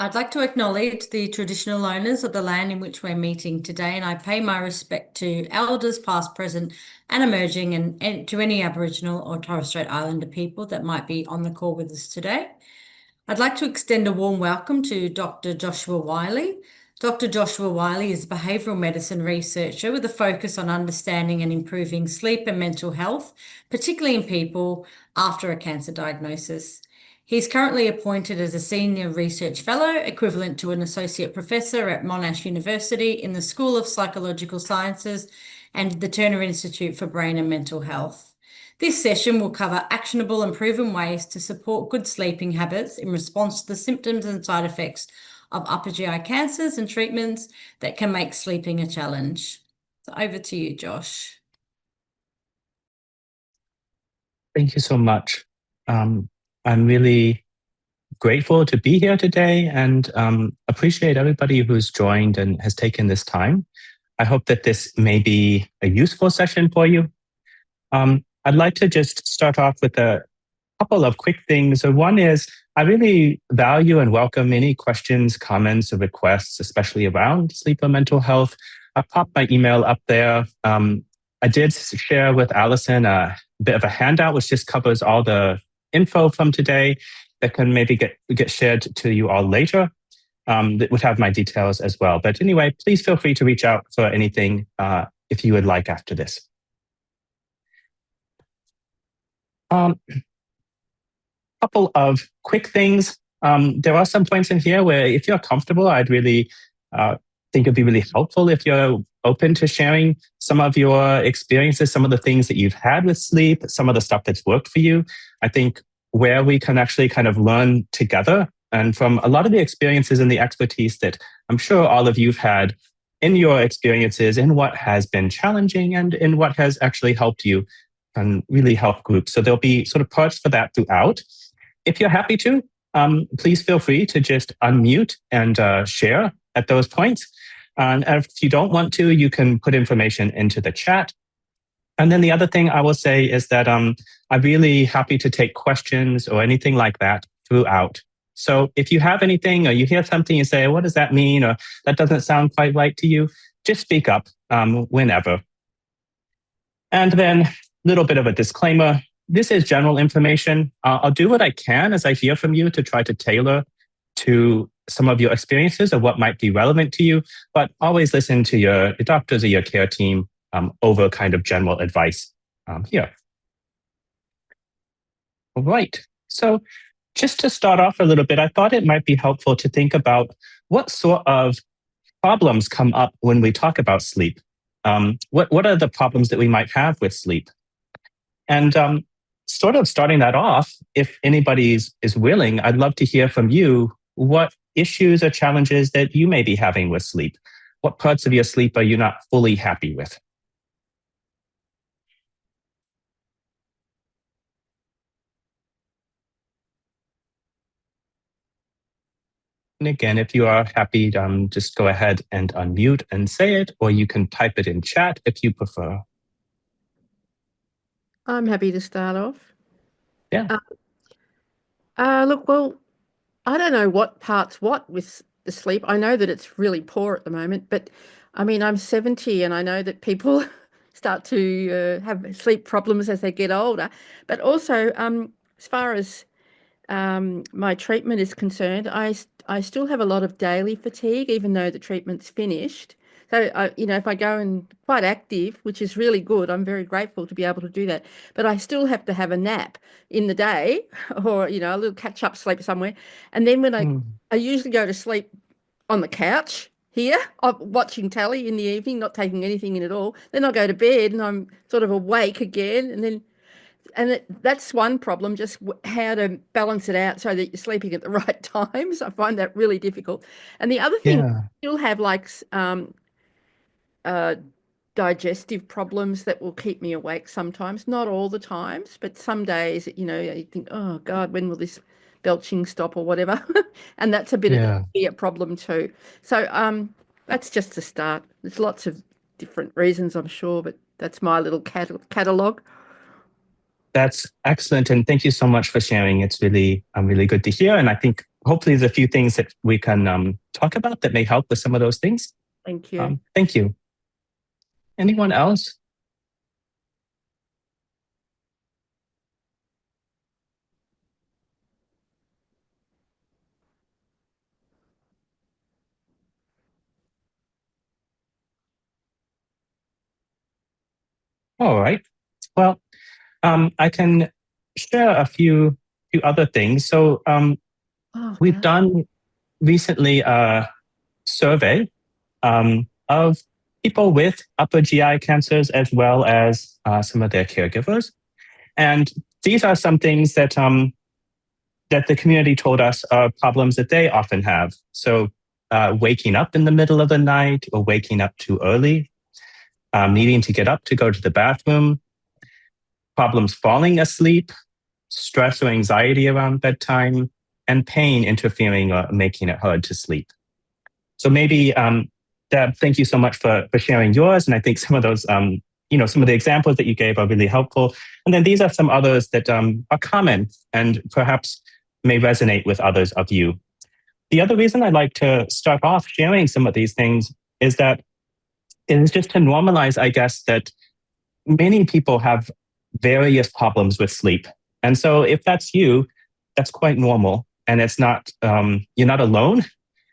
I'd like to acknowledge the traditional owners of the land in which we're meeting today, and I pay my respect to elders past, present, and emerging, and to any Aboriginal or Torres Strait Islander people that might be on the call with us today. I'd like to extend a warm welcome to Dr. Joshua Wiley. Dr. Joshua Wiley is a behavioural medicine researcher with a focus on understanding and improving sleep and mental health, particularly in people after a cancer diagnosis. He's currently appointed as a Senior Research Fellow, equivalent to an Associate Professor at Monash University in the School of Psychological Sciences and the Turner Institute for Brain and Mental Health. This session will cover actionable and proven ways to support good sleeping habits in response to the symptoms and side effects of upper GI cancers and treatments that can make sleeping a challenge. So over to you, Josh. Thank you so much. I'm really grateful to be here today and appreciate everybody who's joined and has taken this time. I hope that this may be a useful session for you. I'd like to just start off with a couple of quick things. So one is I really value and welcome any questions, comments, or requests, especially around sleep and mental health. I popped my email up there. I did share with Allison a bit of a handout, which just covers all the info from today that can maybe get shared to you all later. That would have my details as well. But anyway, please feel free to reach out for anything if you would like after this. Couple of quick things. There are some points in here where if you're comfortable, I'd really think it'd be really helpful if you're open to sharing some of your experiences, some of the things that you've had with sleep, some of the stuff that's worked for you. I think where we can actually kind of learn together and from a lot of the experiences and the expertise that I'm sure all of you've had in your experiences, in what has been challenging and in what has actually helped you and really help groups. So there'll be sort of parts for that throughout. If you're happy to, please feel free to just unmute and share at those points. And if you don't want to, you can put information into the chat. And then the other thing I will say is that I'm really happy to take questions or anything like that throughout. So if you have anything or you hear something, you say, what does that mean? Or that doesn't sound quite right to you, just speak up whenever. And then a little bit of a disclaimer. This is general information. I'll do what I can as I hear from you to try to tailor to some of your experiences or what might be relevant to you, but always listen to your doctors or your care team over kind of general advice here. All right. So just to start off a little bit, I thought it might be helpful to think about what sort of problems come up when we talk about sleep. What are the problems that we might have with sleep? And sort of starting that off, if anybody is willing, I'd love to hear from you what issues or challenges that you may be having with sleep. What parts of your sleep are you not fully happy with? And again, if you are happy, just go ahead and unmute and say it, or you can type it in chat if you prefer. I'm happy to start off. Yeah. Look, well, I don't know what part's what with the sleep. I know that it's really poor at the moment, but I mean, I'm 70 and I know that people start to have sleep problems as they get older. But also, as far as my treatment is concerned, I still have a lot of daily fatigue, even though the treatment's finished. So, if I go and quite active, which is really good, I'm very grateful to be able to do that. But I still have to have a nap in the day or, a little catch-up sleep somewhere. And then when I usually go to sleep on the couch here, I'm watching telly in the evening, not taking anything in at all. Then I go to bed and I'm sort of awake again. And that's one problem, just how to balance it out so that you're sleeping at the right times. I find that really difficult. And the other thing, I still have like digestive problems that will keep me awake sometimes, not all the times, but some days, you think, oh God, when will this belching stop or whatever? And that's a bit of a problem too. So that's just a start. There's lots of different reasons, I'm sure, but that's my little catalogue. That's excellent. And thank you so much for sharing. It's really good to hear. And I think hopefully there's a few things that we can talk about that may help with some of those things. Thank you. Thank you. Anyone else? All right. Well, I can share a few other things. So we've Okay. done recently a survey of people with upper GI cancers as well as some of their caregivers. And these are some things that that the community told us are problems that they often have. So waking up in the middle of the night or waking up too early, needing to get up to go to the bathroom, problems falling asleep, stress or anxiety around bedtime, and pain interfering or making it hard to sleep. So maybe, Deb, thank you so much for sharing yours. And I think some of those, some of the examples that you gave are really helpful. And then these are some others that are common and perhaps may resonate with others of you. The other reason I'd like to start off sharing some of these things is that it is just to normalize, I guess, that many people have various problems with sleep. And so if that's you, that's quite normal. And it's not, you're not alone.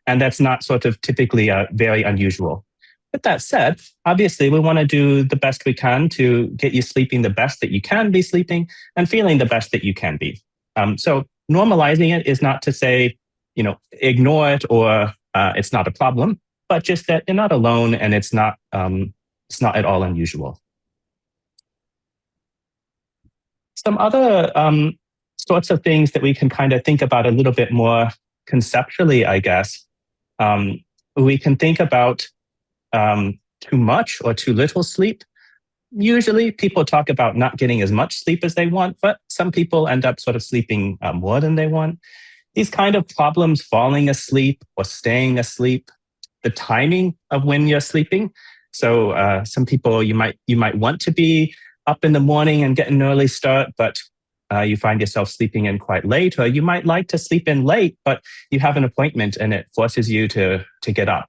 And that's not sort of typically very unusual. With that said, obviously, we want to do the best we can to get you sleeping the best that you can be sleeping and feeling the best that you can be. So normalizing it is not to say, ignore it or it's not a problem, but just that you're not alone and it's not at all unusual. Some other sorts of things that we can kind of think about a little bit more conceptually, I guess. We can think about too much or too little sleep. Usually people talk about not getting as much sleep as they want, but some people end up sort of sleeping more than they want. These kind of problems, falling asleep or staying asleep, the timing of when you're sleeping. So some people, you might want to be up in the morning and get an early start, but you find yourself sleeping in quite late, or you might like to sleep in late, but you have an appointment and it forces you to get up.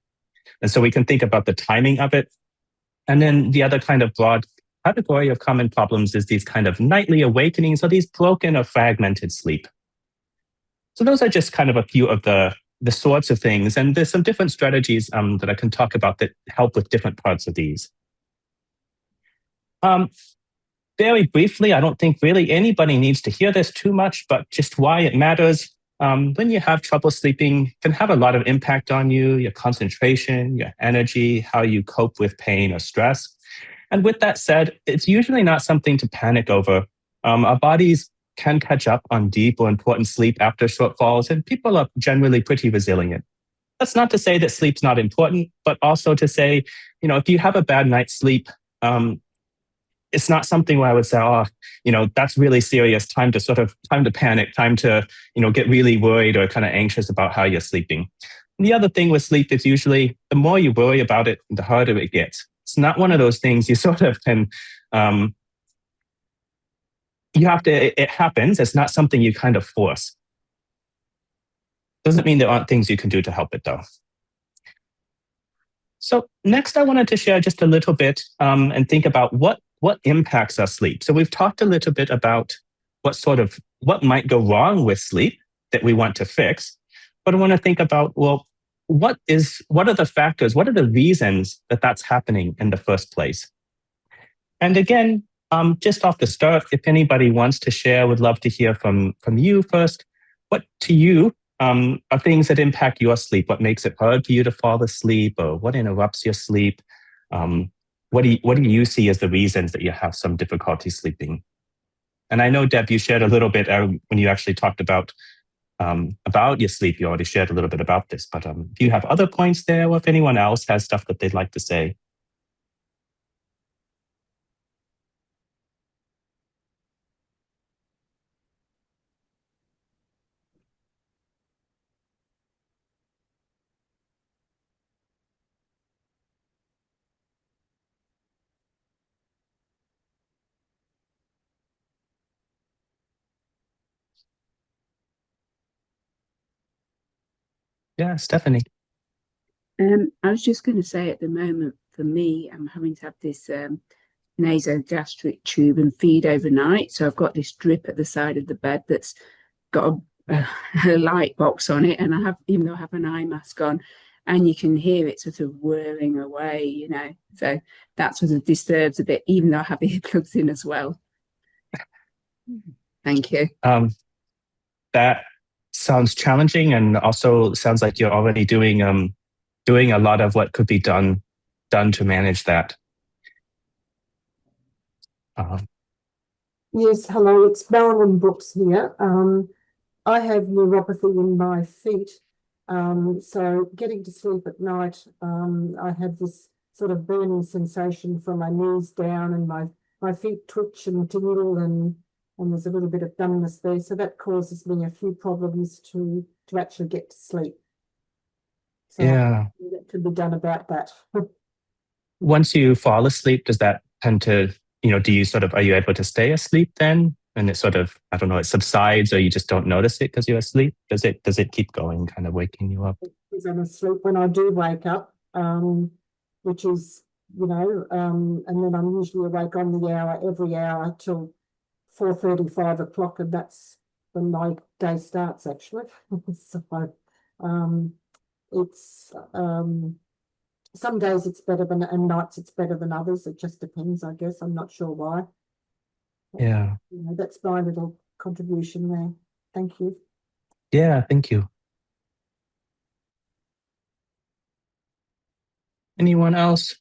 And so we can think about the timing of it. And then the other kind of broad category of common problems is these kind of nightly awakenings or these broken or fragmented sleep. So those are just kind of a few of the sorts of things. And there's some different strategies that I can talk about that help with different parts of these. Very briefly, I don't think really anybody needs to hear this too much, but just why it matters. When you have trouble sleeping, it can have a lot of impact on you, your concentration, your energy, how you cope with pain or stress. And with that said, it's usually not something to panic over. Our bodies can catch up on deep or important sleep after shortfalls, and people are generally pretty resilient. That's not to say that sleep's not important, but also to say, if you have a bad night's sleep, it's not something where I would say, that's really serious, time to panic, time to, get really worried or kind of anxious about how you're sleeping. And the other thing with sleep is usually the more you worry about it, the harder it gets. It's not one of those things you sort of can, it happens. It's not something you kind of force. Doesn't mean there aren't things you can do to help it though. So next I wanted to share just a little bit and think about what impacts our sleep. So we've talked a little bit about what might go wrong with sleep that we want to fix. But I want to think about, well, what are the factors, what are the reasons that that's happening in the first place? And again, just off the start, if anybody wants to share, would love to hear from you first. What to you are things that impact your sleep? What makes it hard for you to fall asleep, or what interrupts your sleep? What do you see as the reasons that you have some difficulty sleeping? And I know, Deb, you shared a little bit when you actually talked about your sleep. You already shared a little bit about this, but do you have other points there, or if anyone else has stuff that they'd like to say? Yeah, Stephanie. I was just going to say at the moment, for me, I'm having to have this nasogastric tube and feed overnight. So I've got this drip at the side of the bed that's got a light box on it, and I have, even though I have an eye mask on, and you can hear it sort of whirling away, you know. So that sort of disturbs a bit, even though I have earplugs in as well. Thank you. That sounds challenging, and also sounds like you're already doing a lot of what could be done to manage that. Yes, hello, it's Marilyn Brooks here. I have neuropathy in my feet, so getting to sleep at night, I have this sort of burning sensation from my knees down, and my feet twitch and tingle, and there's a little bit of numbness there, so that causes me a few problems to actually get to sleep. So Yeah. that could be done about that. Once you fall asleep, does that tend to, do you are you able to stay asleep then? And it sort of, I don't know, it subsides, or you just don't notice it because you're asleep? Does it keep going, kind of waking you up? Because I'm asleep when I do wake up, which is, and then I'm usually awake on the hour, every hour till 4:30, 5 o'clock, and that's when my day starts, actually. So it's some days it's better than, and nights it's better than others. It just depends, I guess. I'm not sure why. Yeah. That's my little contribution there. Thank you. Yeah, thank you. Anyone else?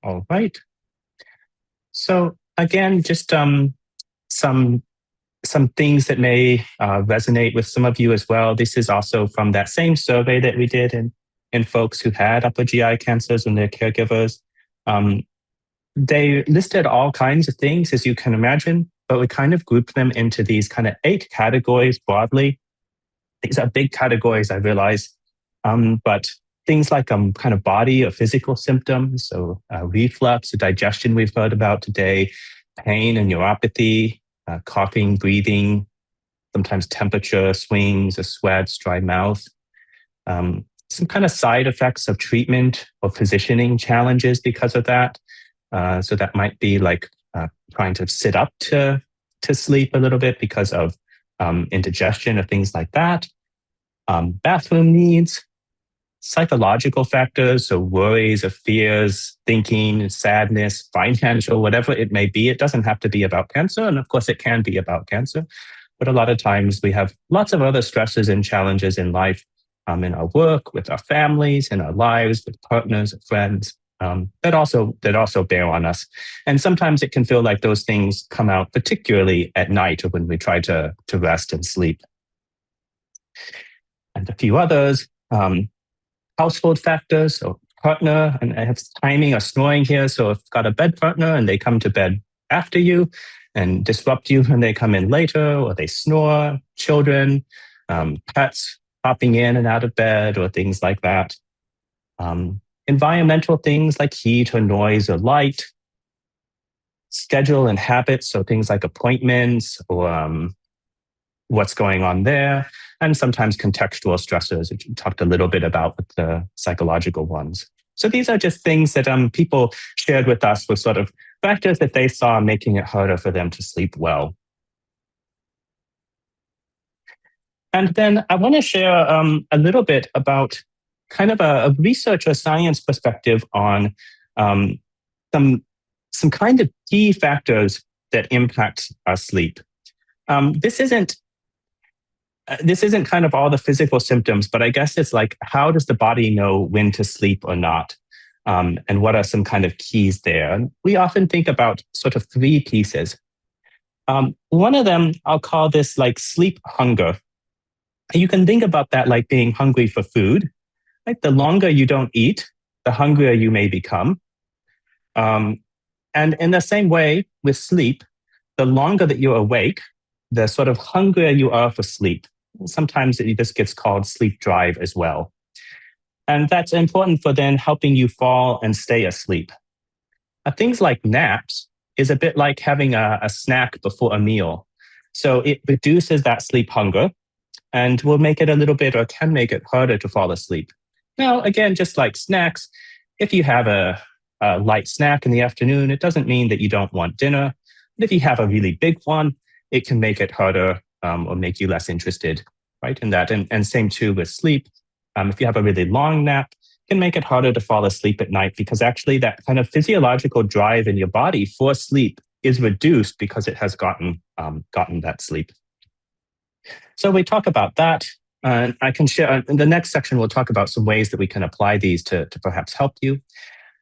All right. So again, just some things that may resonate with some of you as well. This is also from that same survey that we did in folks who had upper GI cancers and their caregivers. They listed all kinds of things, as you can imagine, but we kind of grouped them into these kind of 8 categories broadly. These are big categories, I realize, but things like kind of body or physical symptoms, so reflux, digestion we've heard about today, pain and neuropathy, coughing, breathing, sometimes temperature swings, sweats, dry mouth, some kind of side effects of treatment or positioning challenges because of that. So that might be like trying to sit up to sleep a little bit because of indigestion or things like that. Bathroom needs, psychological factors, so worries or fears, thinking, sadness, financial, whatever it may be. It doesn't have to be about cancer, and of course it can be about cancer, but a lot of times we have lots of other stresses and challenges in life, in our work, with our families, in our lives, with partners, friends, that also bear on us. And sometimes it can feel like those things come out particularly at night or when we try to rest and sleep. And a few others, household factors, so partner, and I have timing or snoring here. So if you've got a bed partner and they come to bed after you and disrupt you when they come in later, or they snore, children, pets hopping in and out of bed, or things like that. Environmental things like heat or noise or light, schedule and habits, so things like appointments or what's going on there, and sometimes contextual stressors, which we talked a little bit about with the psychological ones. So these are just things that people shared with us with sort of factors that they saw making it harder for them to sleep well. And then I want to share a little bit about kind of a research or science perspective on some kind of key factors that impact our sleep. This isn't kind of all the physical symptoms, but I guess it's like, how does the body know when to sleep or not? And what are some kind of keys there? And we often think about sort of 3 pieces. One of them, I'll call this like sleep hunger. You can think about that like being hungry for food. Like the longer you don't eat, the hungrier you may become. And in the same way with sleep, the longer that you're awake, the sort of hungrier you are for sleep. Sometimes this gets called sleep drive as well. And that's important for then helping you fall and stay asleep. things like naps is a bit like having a snack before a meal. So it reduces that sleep hunger and will make it a little bit, or can make it harder to fall asleep. Now, again, just like snacks, if you have a light snack in the afternoon, it doesn't mean that you don't want dinner. But if you have a really big one, it can make it harder or make you less interested, right, in that. And same too with sleep. If you have a really long nap, it can make it harder to fall asleep at night, because actually that kind of physiological drive in your body for sleep is reduced because it has gotten that sleep. So we talk about that. I can share in the next section. We'll talk about some ways that we can apply these to perhaps help you.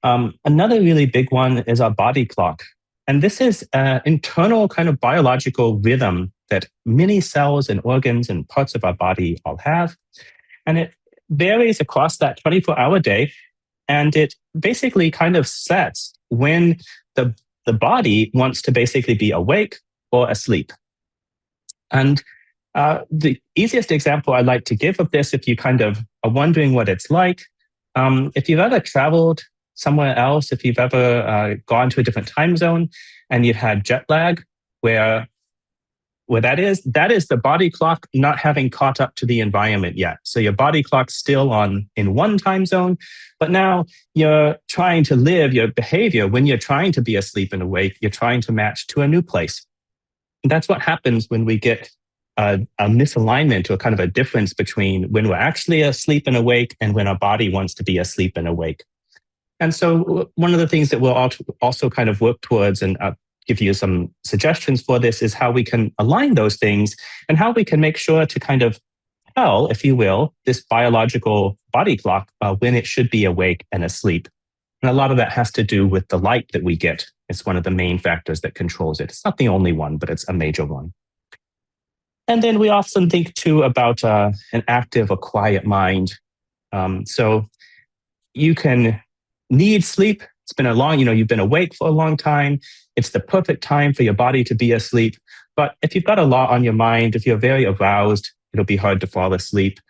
Another really big one is our body clock. And this is an internal kind of biological rhythm that many cells and organs and parts of our body all have. And it varies across that 24-hour day. And it basically kind of sets when the body wants to basically be awake or asleep. And the easiest example I like to give of this, if you kind of are wondering what it's like, if you've ever traveled somewhere else, if you've ever gone to a different time zone and you've had jet lag, where that is the body clock not having caught up to the environment yet. So your body clock's still in one time zone, but now you're trying to live your behavior when you're trying to be asleep and awake, you're trying to match to a new place. And that's what happens when we get a misalignment, or kind of a difference between when we're actually asleep and awake and when our body wants to be asleep and awake. And so one of the things that we'll also kind of work towards, and give you some suggestions for this, is how we can align those things and how we can make sure to kind of tell, if you will, this biological body clock when it should be awake and asleep. And a lot of that has to do with the light that we get. It's one of the main factors that controls it. It's not the only one, but it's a major one. And then we often think too about an active or quiet mind. So you can need sleep. It's been you've been awake for a long time. It's the perfect time for your body to be asleep. But if you've got a lot on your mind, if you're very aroused, it'll be hard to fall asleep.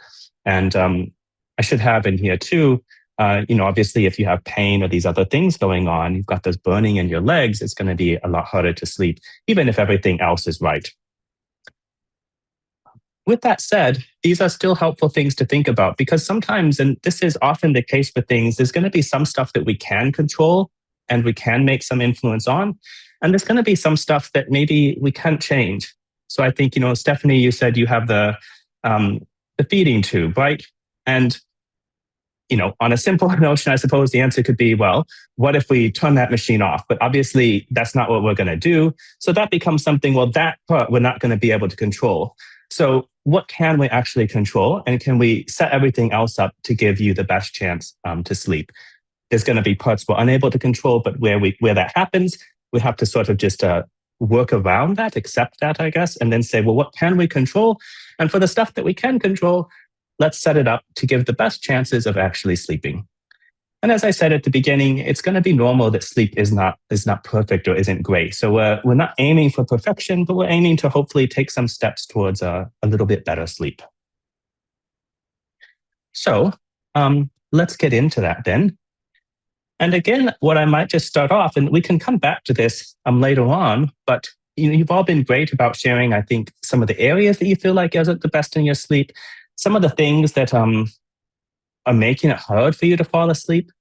And I should have in here too, obviously if you have pain or these other things going on, you've got this burning in your legs, it's going to be a lot harder to sleep, even if everything else is right. With that said, these are still helpful things to think about, because sometimes, and this is often the case with things, there's going to be some stuff that we can control and we can make some influence on. And there's going to be some stuff that maybe we can't change. So I think, Stephanie, you said you have the feeding tube, right? And, on a simple notion, I suppose the answer could be, well, what if we turn that machine off? But obviously that's not what we're going to do. So that becomes something, well, that part we're not going to be able to control. So what can we actually control, and can we set everything else up to give you the best chance to sleep? There's going to be parts we're unable to control, but where that happens, we have to sort of just work around that, accept that, I guess, and then say, well, what can we control? And for the stuff that we can control, let's set it up to give the best chances of actually sleeping. And as I said at the beginning, it's going to be normal that sleep is not perfect or isn't great. So we're not aiming for perfection, but we're aiming to hopefully take some steps towards a little bit better sleep. So let's get into that then. And again, what I might just start off, and we can come back to this later on, but you've all been great about sharing, I think, some of the areas that you feel like isn't the best in your sleep, some of the things that are making it hard for you to fall asleep.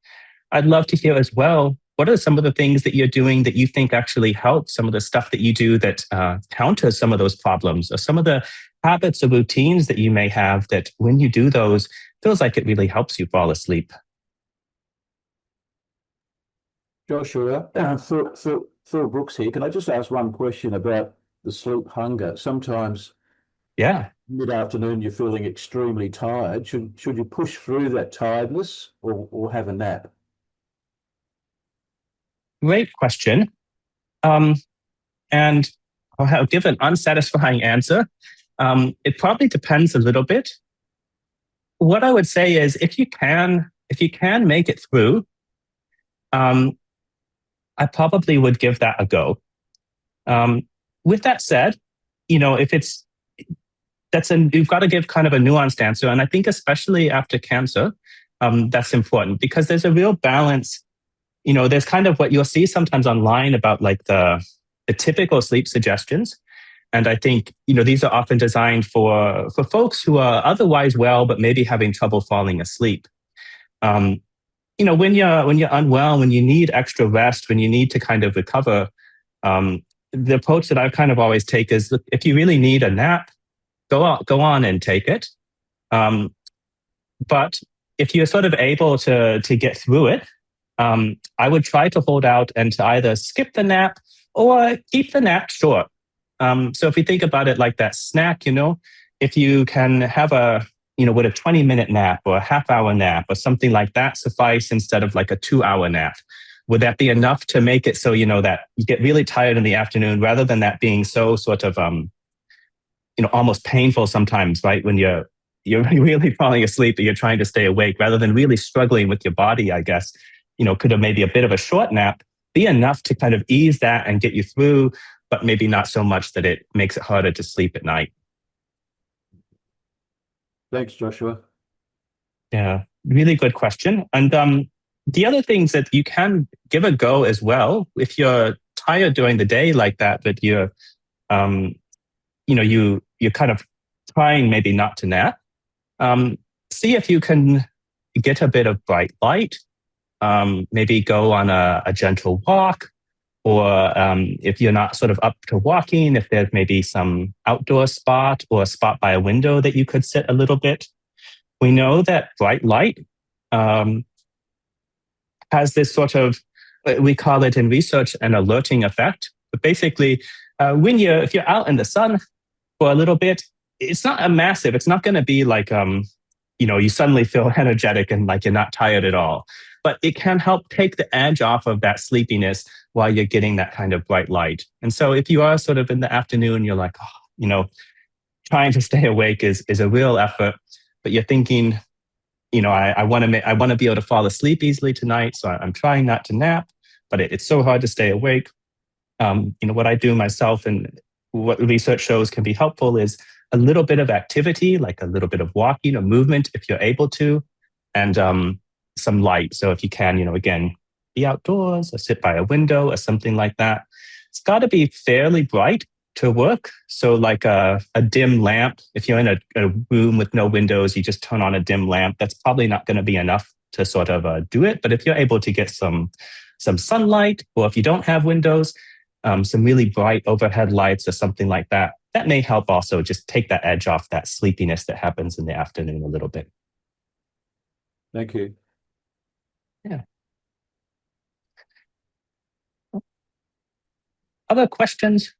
I'd love to hear as well, what are some of the things that you're doing that you think actually help, some of the stuff that you do that counters some of those problems, or some of the habits or routines that you may have that when you do those, feels like it really helps you fall asleep. Joshua, Phil Brooks here. Can I just ask one question about the sleep hunger? Sometimes mid-afternoon you're feeling extremely tired. Should you push through that tiredness or have a nap? Great question. And I'll give an unsatisfying answer. It probably depends a little bit. What I would say is if you can make it through, I probably would give that a go. With that said, if you've got to give kind of a nuanced answer. And I think especially after cancer, that's important, because there's a real balance there's kind of what you'll see sometimes online about like the typical sleep suggestions. And I think, these are often designed for folks who are otherwise well, but maybe having trouble falling asleep. When you're unwell, when you need extra rest, when you need to kind of recover, the approach that I kind of always take is, look, if you really need a nap, go on and take it. But if you're sort of able to get through it, I would try to hold out and to either skip the nap or keep the nap short. So if we think about it like that snack, if you can have would a 20-minute nap or a half-hour nap or something like that suffice instead of like a 2-hour nap? Would that be enough to make it so, that you get really tired in the afternoon rather than that being so sort of, almost painful sometimes, right? When you're really falling asleep and you're trying to stay awake rather than really struggling with your body, I guess, could have maybe a bit of a short nap be enough to kind of ease that and get you through, but maybe not so much that it makes it harder to sleep at night. Thanks, Joshua. Yeah, really good question. And the other things that you can give a go as well, if you're tired during the day like that, but you're kind of trying maybe not to nap, see if you can get a bit of bright light, maybe go on a gentle walk, or if you're not sort of up to walking, if there's maybe some outdoor spot or a spot by a window that you could sit a little bit. We know that bright light has this sort of, we call it in research an alerting effect. But basically, if you're out in the sun for a little bit, it's not it's not going to be like, you suddenly feel energetic and like you're not tired at all. But it can help take the edge off of that sleepiness while you're getting that kind of bright light. And so if you are sort of in the afternoon, you're like, trying to stay awake is a real effort, but you're thinking, I want to be able to fall asleep easily tonight, so I'm trying not to nap, but it's so hard to stay awake. What I do myself and what research shows can be helpful is a little bit of activity, like a little bit of walking or movement if you're able to, and some light. So if you can, again, be outdoors or sit by a window or something like that. It's got to be fairly bright to work. So like a dim lamp, if you're in a room with no windows, you just turn on a dim lamp. That's probably not going to be enough to sort of do it. But if you're able to get some sunlight, or if you don't have windows, some really bright overhead lights or something like that, that may help also just take that edge off that sleepiness that happens in the afternoon a little bit. Thank you. Yeah. Other questions?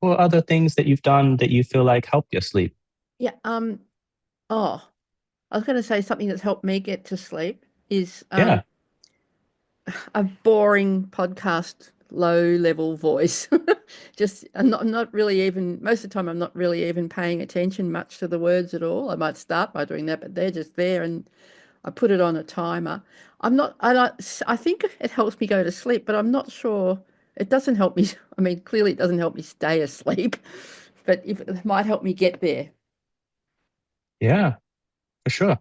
Or other things that you've done that you feel like help your sleep? Yeah. I was going to say something that's helped me get to sleep is Yeah. a boring podcast, low level voice. I'm not really even, most of the time I'm not really even paying attention much to the words at all. I might start by doing that, but they're just there and I put it on a timer. I think it helps me go to sleep, but I'm not sure. It doesn't help me. I mean, clearly it doesn't help me stay asleep, but it might help me get there. Yeah, for sure.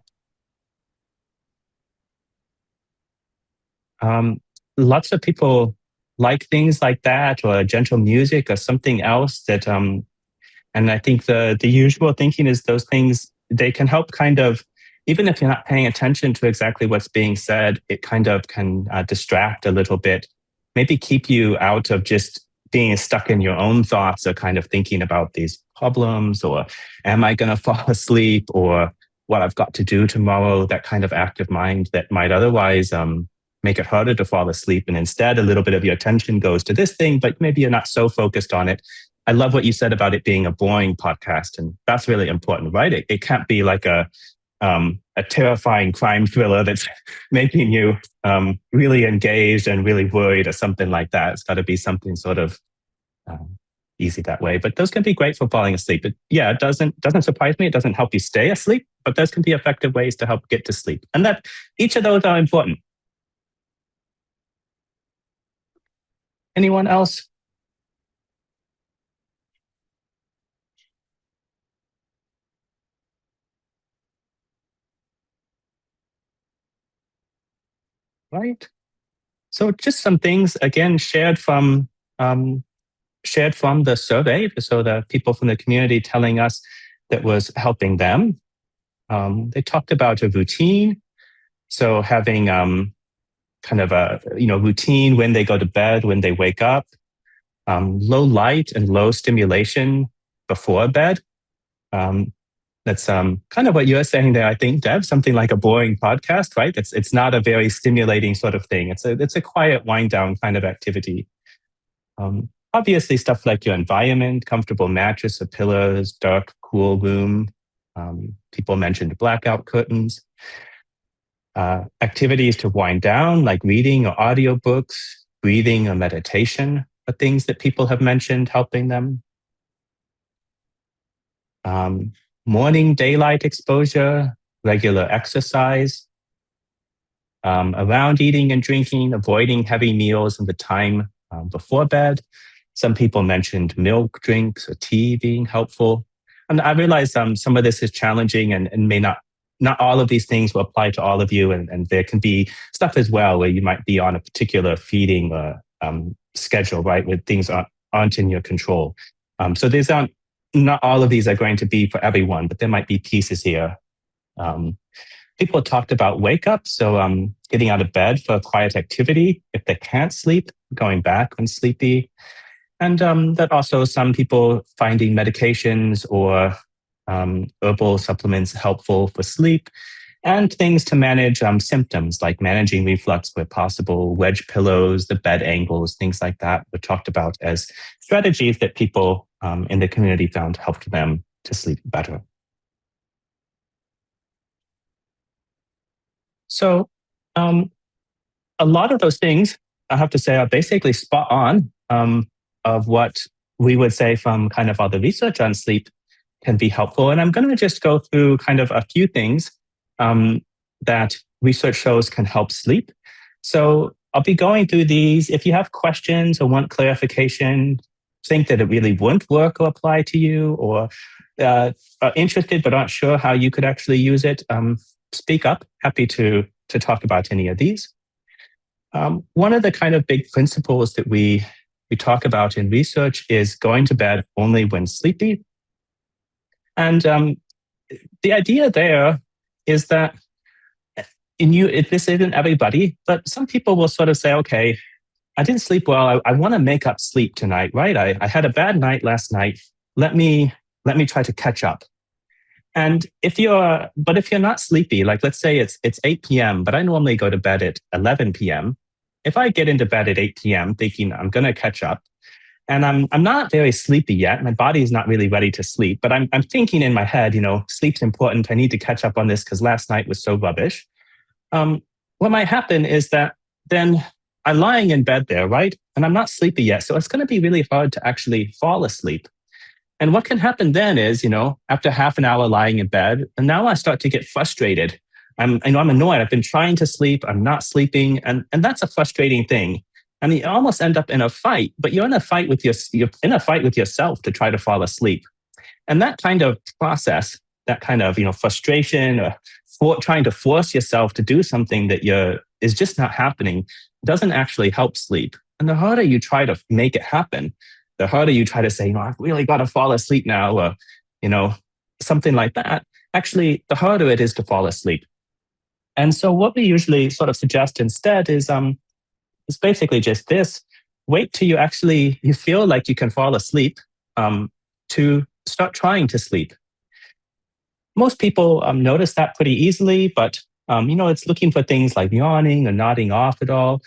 Lots of people like things like that, or gentle music or something else that, and I think the usual thinking is those things, they can help kind of, even if you're not paying attention to exactly what's being said, it kind of can distract a little bit, maybe keep you out of just being stuck in your own thoughts or kind of thinking about these problems, or am I going to fall asleep, or what I've got to do tomorrow, that kind of active mind that might otherwise make it harder to fall asleep. And instead, a little bit of your attention goes to this thing, but maybe you're not so focused on it. I love what you said about it being a boring podcast. And that's really important, right? It can't be like a terrifying crime thriller that's making you really engaged and really worried or something like that. It's got to be something sort of easy that way. But those can be great for falling asleep. It doesn't surprise me. It doesn't help you stay asleep, but those can be effective ways to help get to sleep. And that each of those are important. Anyone else? right? So just some things, again, shared from the survey. So the people from the community telling us that was helping them. They talked about a routine. So having kind of a routine when they go to bed, when they wake up, low light and low stimulation before bed. That's kind of what you're saying there, I think, Deb, something like a boring podcast, right? It's not a very stimulating sort of thing. It's a quiet wind down kind of activity. Obviously, stuff like your environment, comfortable mattress or pillows, dark, cool room. People mentioned blackout curtains. Activities to wind down, like reading or audiobooks, breathing or meditation, are things that people have mentioned helping them. Morning daylight exposure, regular exercise, around eating and drinking, avoiding heavy meals and the time before bed. Some people mentioned milk drinks or tea being helpful. And I realize some of this is challenging and may not all of these things will apply to all of you. And there can be stuff as well where you might be on a particular feeding schedule, right, where things aren't in your control. So there's not all of these are going to be for everyone, but there might be pieces here. People talked about wake up, so getting out of bed for a quiet activity. If they can't sleep, going back when sleepy. And that also some people finding medications or herbal supplements helpful for sleep, and things to manage symptoms like managing reflux where possible, wedge pillows, the bed angles, things like that were talked about as strategies that people in the community found helped them to sleep better. So a lot of those things, I have to say, are basically spot on of what we would say from kind of all the research on sleep can be helpful. And I'm going to just go through kind of a few things that research shows can help sleep. So I'll be going through these. If you have questions or want clarification, think that it really won't work or apply to you, or are interested but aren't sure how you could actually use it, speak up. Happy to talk about any of these. One of the kind of big principles that we talk about in research is going to bed only when sleepy. And the idea there is that this isn't everybody, but some people will sort of say, okay, I didn't sleep well. I want to make up sleep tonight, right? I had a bad night last night. Let me try to catch up. And if you're not sleepy, like let's say it's 8 p.m., but I normally go to bed at 11 p.m. If I get into bed at 8 p.m. thinking I'm going to catch up, and I'm not very sleepy yet, my body is not really ready to sleep, but I'm thinking in my head, sleep's important. I need to catch up on this because last night was so rubbish. What might happen is that then I'm lying in bed there, right? And I'm not sleepy yet. So it's going to be really hard to actually fall asleep. And what can happen then is, after half an hour lying in bed, and now I start to get frustrated. I'm annoyed. I've been trying to sleep. I'm not sleeping. And that's a frustrating thing. And you almost end up in a fight, but you're in a fight with yourself to try to fall asleep. And that kind of process, that kind of, frustration or trying to force yourself to do something that is just not happening, doesn't actually help sleep. And the harder you try to make it happen, the harder you try to say, I've really got to fall asleep now, or, something like that, actually, the harder it is to fall asleep. And so what we usually sort of suggest instead is basically just this: wait till you feel like you can fall asleep to start trying to sleep. Most people notice that pretty easily, but it's looking for things like yawning or nodding off at all.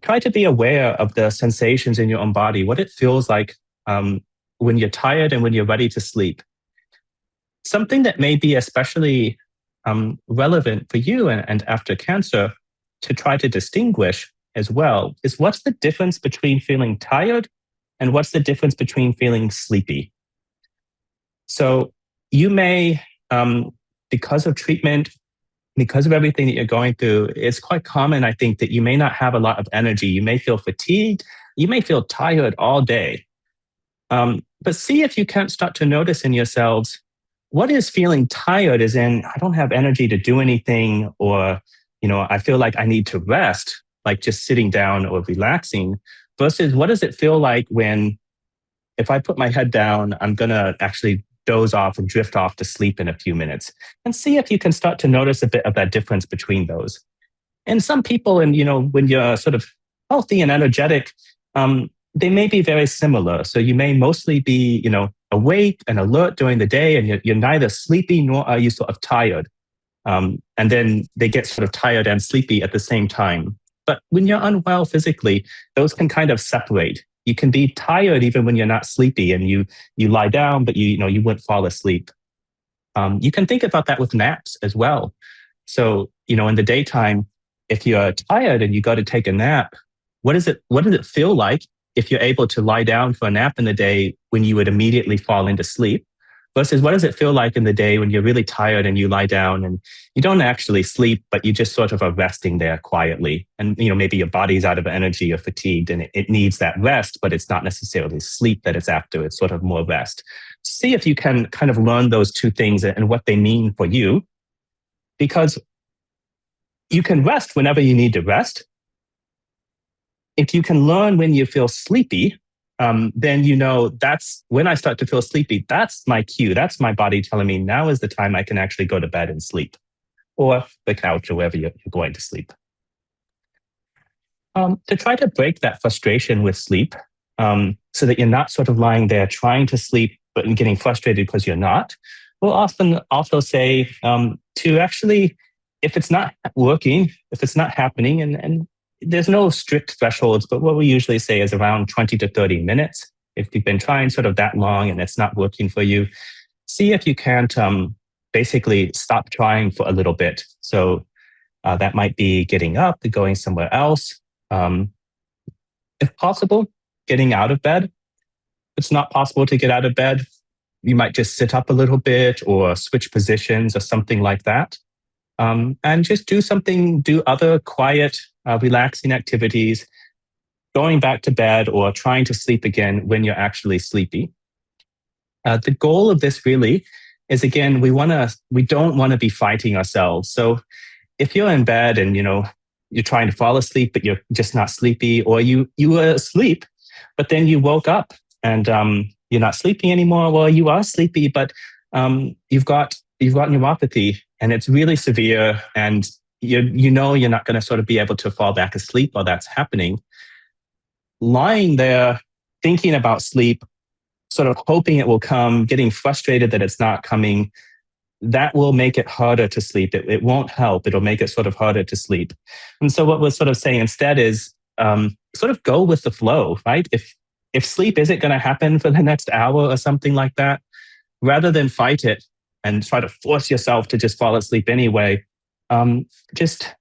Try to be aware of the sensations in your own body, what it feels like when you're tired and when you're ready to sleep. Something that may be especially relevant for you and after cancer to try to distinguish as well is what's the difference between feeling tired and what's the difference between feeling sleepy. So you may, because of treatment, because of everything that you're going through, it's quite common, I think, that you may not have a lot of energy. You may feel fatigued. You may feel tired all day. But see if you can't start to notice in yourselves, what is feeling tired is in, I don't have energy to do anything, or I feel like I need to rest, like just sitting down or relaxing, versus what does it feel like when, if I put my head down, I'm going to actually doze off and drift off to sleep in a few minutes, and see if you can start to notice a bit of that difference between those. And some people, and when you're sort of healthy and energetic, they may be very similar. So you may mostly be, awake and alert during the day, and you're neither sleepy nor are you sort of tired. And then they get sort of tired and sleepy at the same time. But when you're unwell physically, those can kind of separate. You can be tired even when you're not sleepy, and you lie down, but you wouldn't fall asleep. You can think about that with naps as well. So, in the daytime, if you're tired and you go to take a nap, what does it feel like if you're able to lie down for a nap in the day when you would immediately fall into sleep? Versus what does it feel like in the day when you're really tired and you lie down and you don't actually sleep, but you just sort of are resting there quietly. And, maybe your body's out of energy or fatigued and it needs that rest, but it's not necessarily sleep that it's after. It's sort of more rest. See if you can kind of learn those two things and what they mean for you, because you can rest whenever you need to rest. If you can learn when you feel sleepy, then that's when I start to feel sleepy. That's my cue. That's my body telling me now is the time I can actually go to bed and sleep, or the couch, or wherever you're going to sleep. To try to break that frustration with sleep, so that you're not sort of lying there trying to sleep but getting frustrated because you're not, we'll often also say to actually, if it's not working, if it's not happening, and there's no strict thresholds, but what we usually say is around 20 to 30 minutes. If you've been trying sort of that long and it's not working for you, see if you can't basically stop trying for a little bit. So that might be getting up, going somewhere else. If possible, getting out of bed. If it's not possible to get out of bed, you might just sit up a little bit or switch positions or something like that. And just do other quiet, relaxing activities, going back to bed or trying to sleep again when you're actually sleepy. The goal of this really is, again, we don't want to be fighting ourselves. So if you're in bed and you're trying to fall asleep, but you're just not sleepy, or you were asleep, but then you woke up and you're not sleeping anymore. Well, you are sleepy, but you've got neuropathy and it's really severe, and you're not going to sort of be able to fall back asleep while that's happening. Lying there, thinking about sleep, sort of hoping it will come, getting frustrated that it's not coming, that will make it harder to sleep. It won't help. It'll make it sort of harder to sleep. And so what we're sort of saying instead is sort of go with the flow, right? If sleep isn't going to happen for the next hour or something like that, rather than fight it and try to force yourself to just fall asleep anyway, just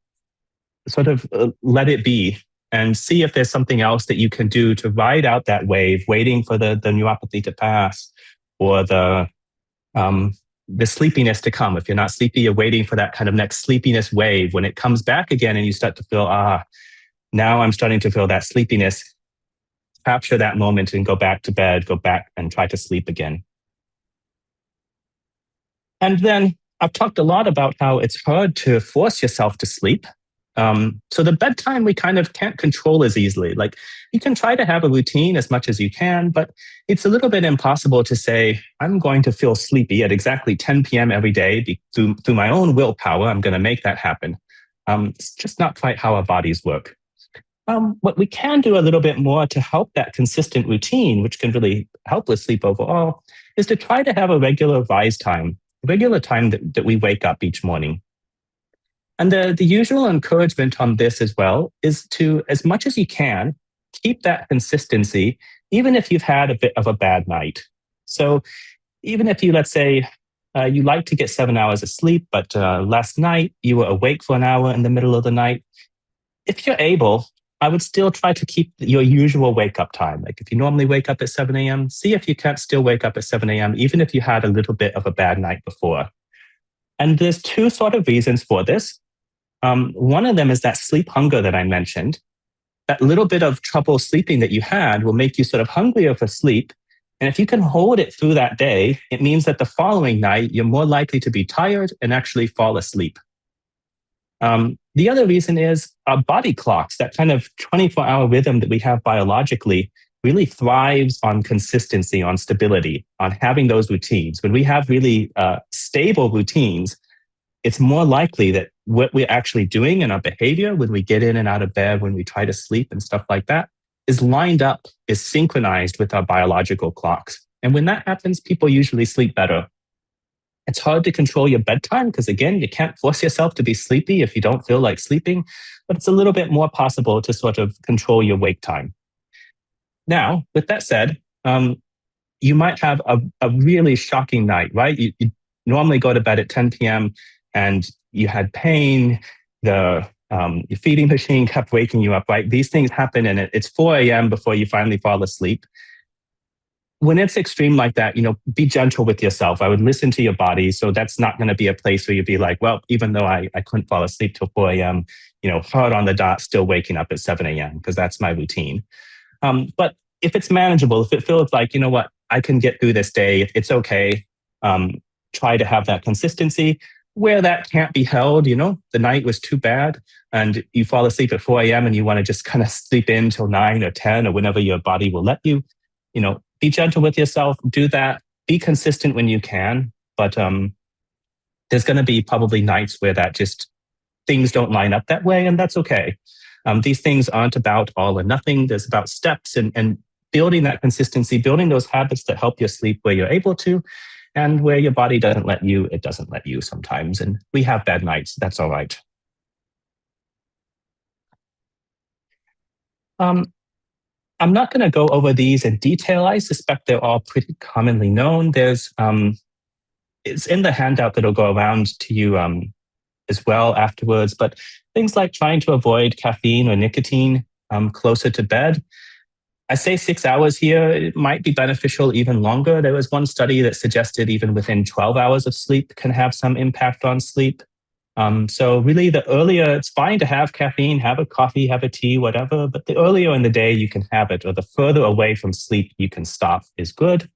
sort of let it be and see if there's something else that you can do to ride out that wave, waiting for the neuropathy to pass, or the sleepiness to come. If you're not sleepy, you're waiting for that kind of next sleepiness wave. When it comes back again and you start to feel, now I'm starting to feel that sleepiness, capture that moment and go back to bed, go back and try to sleep again. And then I've talked a lot about how it's hard to force yourself to sleep. So the bedtime we kind of can't control as easily. Like, you can try to have a routine as much as you can, but it's a little bit impossible to say, I'm going to feel sleepy at exactly 10 p.m. every day through my own willpower. I'm going to make that happen. It's just not quite how our bodies work. What we can do a little bit more to help that consistent routine, which can really help with sleep overall, is to try to have a regular rise time, a regular time that we wake up each morning. And the usual encouragement on this as well is to, as much as you can, keep that consistency, even if you've had a bit of a bad night. So even if you, let's say, you like to get 7 hours of sleep, but last night you were awake for an hour in the middle of the night, if you're able, I would still try to keep your usual wake up time. Like, if you normally wake up at 7 a.m., see if you can't still wake up at 7 a.m., even if you had a little bit of a bad night before. And there's two sort of reasons for this. One of them is that sleep hunger that I mentioned. That little bit of trouble sleeping that you had will make you sort of hungrier for sleep. And if you can hold it through that day, it means that the following night, you're more likely to be tired and actually fall asleep. The The other reason is our body clocks, that kind of 24-hour rhythm that we have biologically, really thrives on consistency, on stability, on having those routines. When we have really stable routines, it's more likely that what we're actually doing in our behavior when we get in and out of bed, when we try to sleep and stuff like that, is lined up, is synchronized with our biological clocks. And when that happens, people usually sleep better. It's hard to control your bedtime because, again, you can't force yourself to be sleepy if you don't feel like sleeping, but it's a little bit more possible to sort of control your wake time. Now, with that said, you might have a really shocking night, right? You normally go to bed at 10 p.m. and you had pain, your feeding machine kept waking you up, right? These things happen and it's 4 a.m. before you finally fall asleep. When it's extreme like that, be gentle with yourself. I would listen to your body. So that's not going to be a place where you'd be like, well, even though I couldn't fall asleep till 4 a.m., hard on the dot, still waking up at 7 a.m. because that's my routine. But if it's manageable, if it feels like, you know what, I can get through this day, it's okay. Try to have that consistency. Where that can't be held, the night was too bad and you fall asleep at 4 a.m. and you want to just kind of sleep in till 9 or 10 or whenever your body will let you, be gentle with yourself, do that, be consistent when you can. But there's going to be probably nights where that just things don't line up that way, and that's okay. These things aren't about all or nothing. There's about steps and building that consistency, building those habits that help you sleep where you're able to, and where your body doesn't let you, it doesn't let you sometimes. And we have bad nights. That's all right. I'm not going to go over these in detail. I suspect they're all pretty commonly known. There's, it's in the handout that'll go around to you as well afterwards. But things like trying to avoid caffeine or nicotine closer to bed. I say 6 hours here. It might be beneficial even longer. There was one study that suggested even within 12 hours of sleep can have some impact on sleep. So really the earlier, it's fine to have caffeine, have a coffee, have a tea, whatever, but the earlier in the day you can have it or the further away from sleep you can stop is good.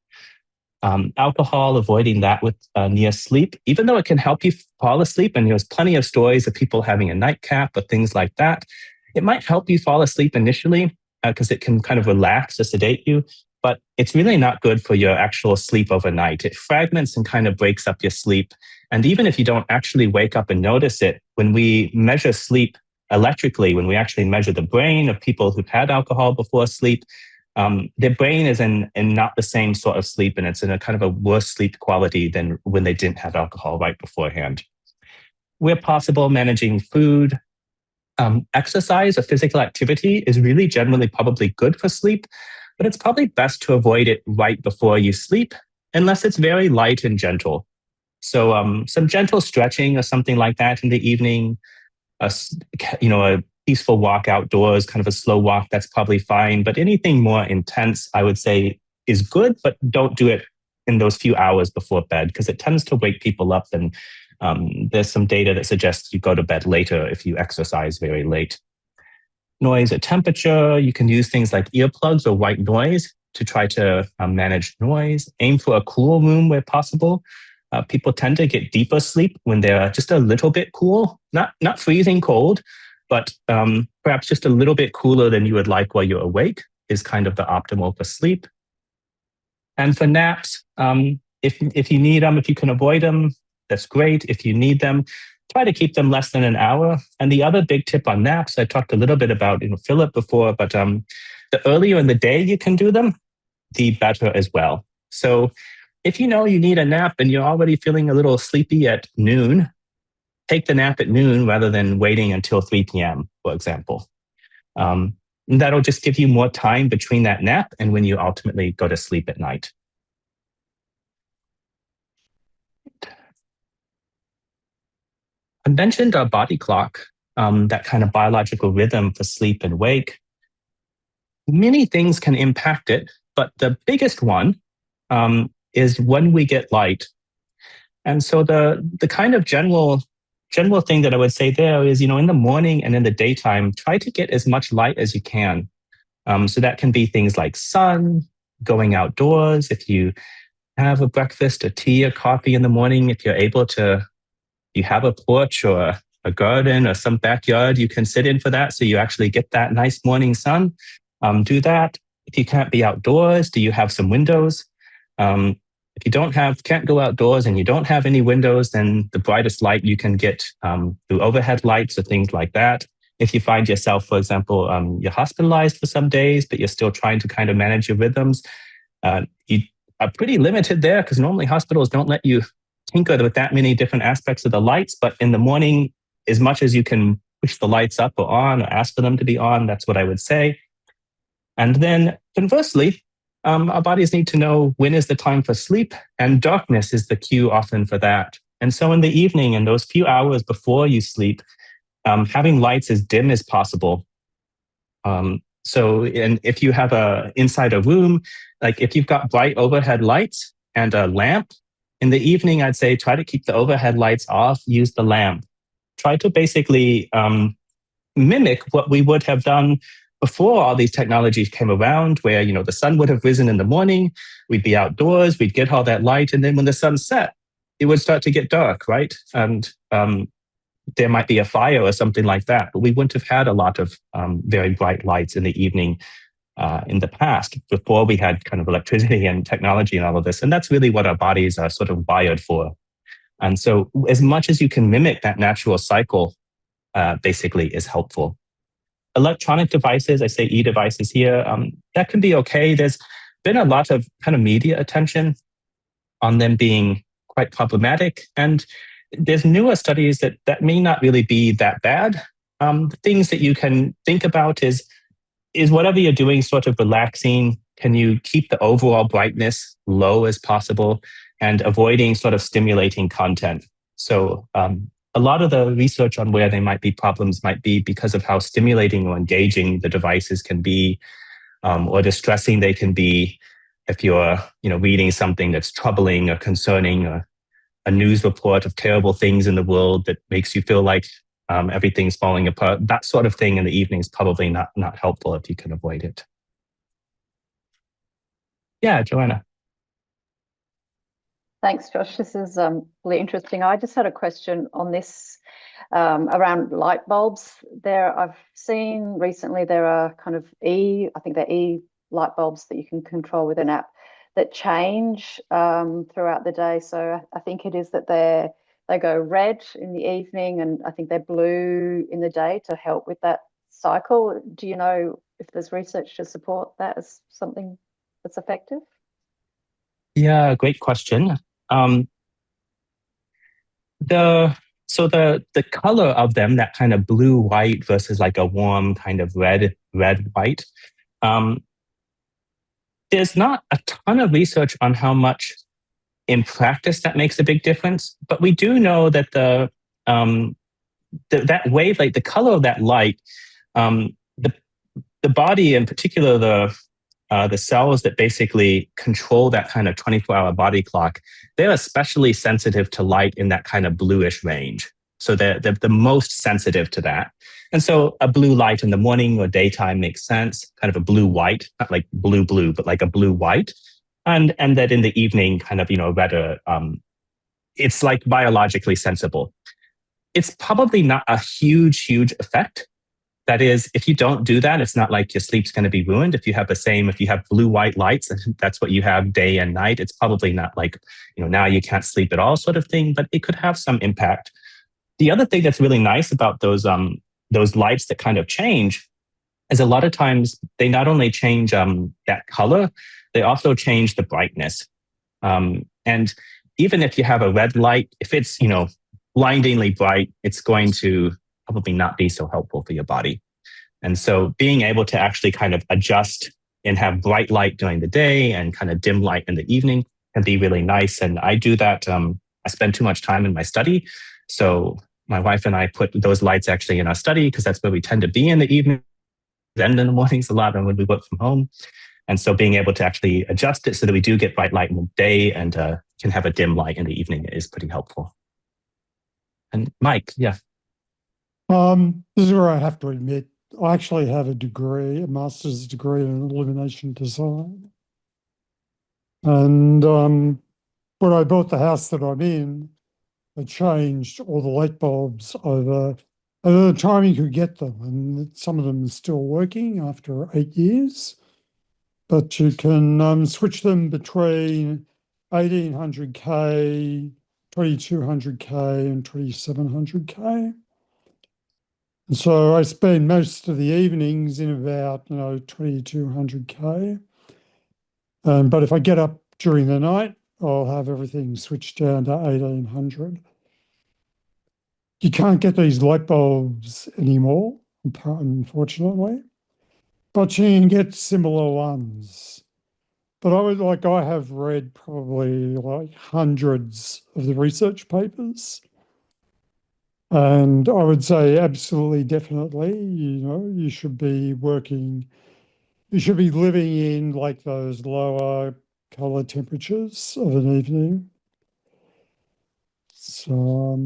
Alcohol, avoiding that with near sleep, even though it can help you fall asleep, and there's plenty of stories of people having a nightcap or things like that. It might help you fall asleep initially because it can kind of relax to sedate you, but it's really not good for your actual sleep overnight. It fragments and kind of breaks up your sleep. And even if you don't actually wake up and notice it, when we measure sleep electrically, when we actually measure the brain of people who've had alcohol before sleep, their brain is in not the same sort of sleep, and it's in a kind of a worse sleep quality than when they didn't have alcohol right beforehand. Where possible, managing food. Exercise or physical activity is really generally probably good for sleep, but it's probably best to avoid it right before you sleep, unless it's very light and gentle. So some gentle stretching or something like that in the evening, a peaceful walk outdoors, kind of a slow walk, that's probably fine. But anything more intense, I would say, is good, but don't do it in those few hours before bed because it tends to wake people up. And there's some data that suggests you go to bed later if you exercise very late. Noise or temperature, you can use things like earplugs or white noise to try to manage noise. Aim for a cool room where possible. People tend to get deeper sleep when they're just a little bit cool, not freezing cold, but perhaps just a little bit cooler than you would like while you're awake is kind of the optimal for sleep. And for naps, if you need them, if you can avoid them, that's great. If you need them, try to keep them less than an hour. And the other big tip on naps, I talked a little bit about Philip before, but the earlier in the day you can do them, the better as well. So if you know you need a nap and you're already feeling a little sleepy at noon, take the nap at noon rather than waiting until 3 p.m., for example. That'll just give you more time between that nap and when you ultimately go to sleep at night. I mentioned our body clock, that kind of biological rhythm for sleep and wake. Many things can impact it, but the biggest one is when we get light. And so the kind of general thing that I would say there is, in the morning and in the daytime, try to get as much light as you can. So that can be things like sun, going outdoors. If you have a breakfast, a tea, or coffee in the morning, if you're able to, you have a porch or a garden or some backyard you can sit in for that, so you actually get that nice morning sun, do that. If you can't be outdoors, do you have some windows? If you can't go outdoors and you don't have any windows, then the brightest light you can get through overhead lights or things like that. If you find yourself, for example, you're hospitalized for some days, but you're still trying to kind of manage your rhythms, you are pretty limited there because normally hospitals don't let you tinker with that many different aspects of the lights. But in the morning, as much as you can push the lights up or on or ask for them to be on, that's what I would say. And then conversely, our bodies need to know when is the time for sleep, and darkness is the cue often for that. And so in the evening, in those few hours before you sleep, having lights as dim as possible. And if you have inside a room, like if you've got bright overhead lights and a lamp, in the evening, I'd say try to keep the overhead lights off, use the lamp. Try to basically mimic what we would have done before all these technologies came around, where, you know, the sun would have risen in the morning, we'd be outdoors, we'd get all that light, and then when the sun set, it would start to get dark, right? And there might be a fire or something like that, but we wouldn't have had a lot of very bright lights in the evening in the past, before we had kind of electricity and technology and all of this. And that's really what our bodies are sort of wired for. And so as much as you can mimic that natural cycle, basically is helpful. Electronic devices, I say e-devices here, that can be okay. There's been a lot of kind of media attention on them being quite problematic. And there's newer studies that may not really be that bad. The things that you can think about is whatever you're doing sort of relaxing? Can you keep the overall brightness low as possible and avoiding sort of stimulating content? So a lot of the research on where there might be problems might be because of how stimulating or engaging the devices can be, or distressing they can be. If you're, reading something that's troubling or concerning, or a news report of terrible things in the world that makes you feel like everything's falling apart, that sort of thing in the evening is probably not helpful if you can avoid it. Yeah, Joanna. Thanks, Josh. This is really interesting. I just had a question on this around light bulbs. I've seen recently there are kind of I think they're light bulbs that you can control with an app that change throughout the day. So I think it is that they go red in the evening, and I think they're blue in the day to help with that cycle. Do you know if there's research to support that as something that's effective? Yeah, great question. The color of them, that kind of blue white versus like a warm kind of red white. There's not a ton of research on how much in practice that makes a big difference, but we do know that that wavelength, the color of that light, the body, in particular the cells that basically control that kind of 24-hour body clock, they're especially sensitive to light in that kind of bluish range. So they're the most sensitive to that. And so a blue light in the morning or daytime makes sense, kind of a blue-white, not like blue, but like a blue-white. And that in the evening, kind of, rather, it's like biologically sensible. It's probably not a huge effect. That is, if you don't do that, it's not like your sleep's going to be ruined. If you have blue-white lights, and that's what you have day and night, it's probably not like, now you can't sleep at all sort of thing, but it could have some impact. The other thing that's really nice about those lights that kind of change is a lot of times they not only change that color, they also change the brightness. And even if you have a red light, if it's, blindingly bright, it's going to probably not be so helpful for your body. And so being able to actually kind of adjust and have bright light during the day and kind of dim light in the evening can be really nice. And I do that. I spend too much time in my study. So my wife and I put those lights actually in our study because that's where we tend to be in the evening, and in the mornings a lot, and when we work from home. And so being able to actually adjust it so that we do get bright light in the day and can have a dim light in the evening is pretty helpful. And Mike, yeah. This is where I have to admit, I actually have a master's degree in illumination design. And when I bought the house that I'm in, they changed all the light bulbs over the time you could get them, and some of them are still working after 8 years. But you can switch them between 1800K, 2200K, and 2700K. And so I spend most of the evenings in about 2200K. But if I get up during the night, I'll have everything switched down to 1800. You can't get these light bulbs anymore, unfortunately, but you can get similar ones. But I have read probably like hundreds of the research papers. And I would say absolutely, definitely, you should be living in like those lower color temperatures of an evening. So,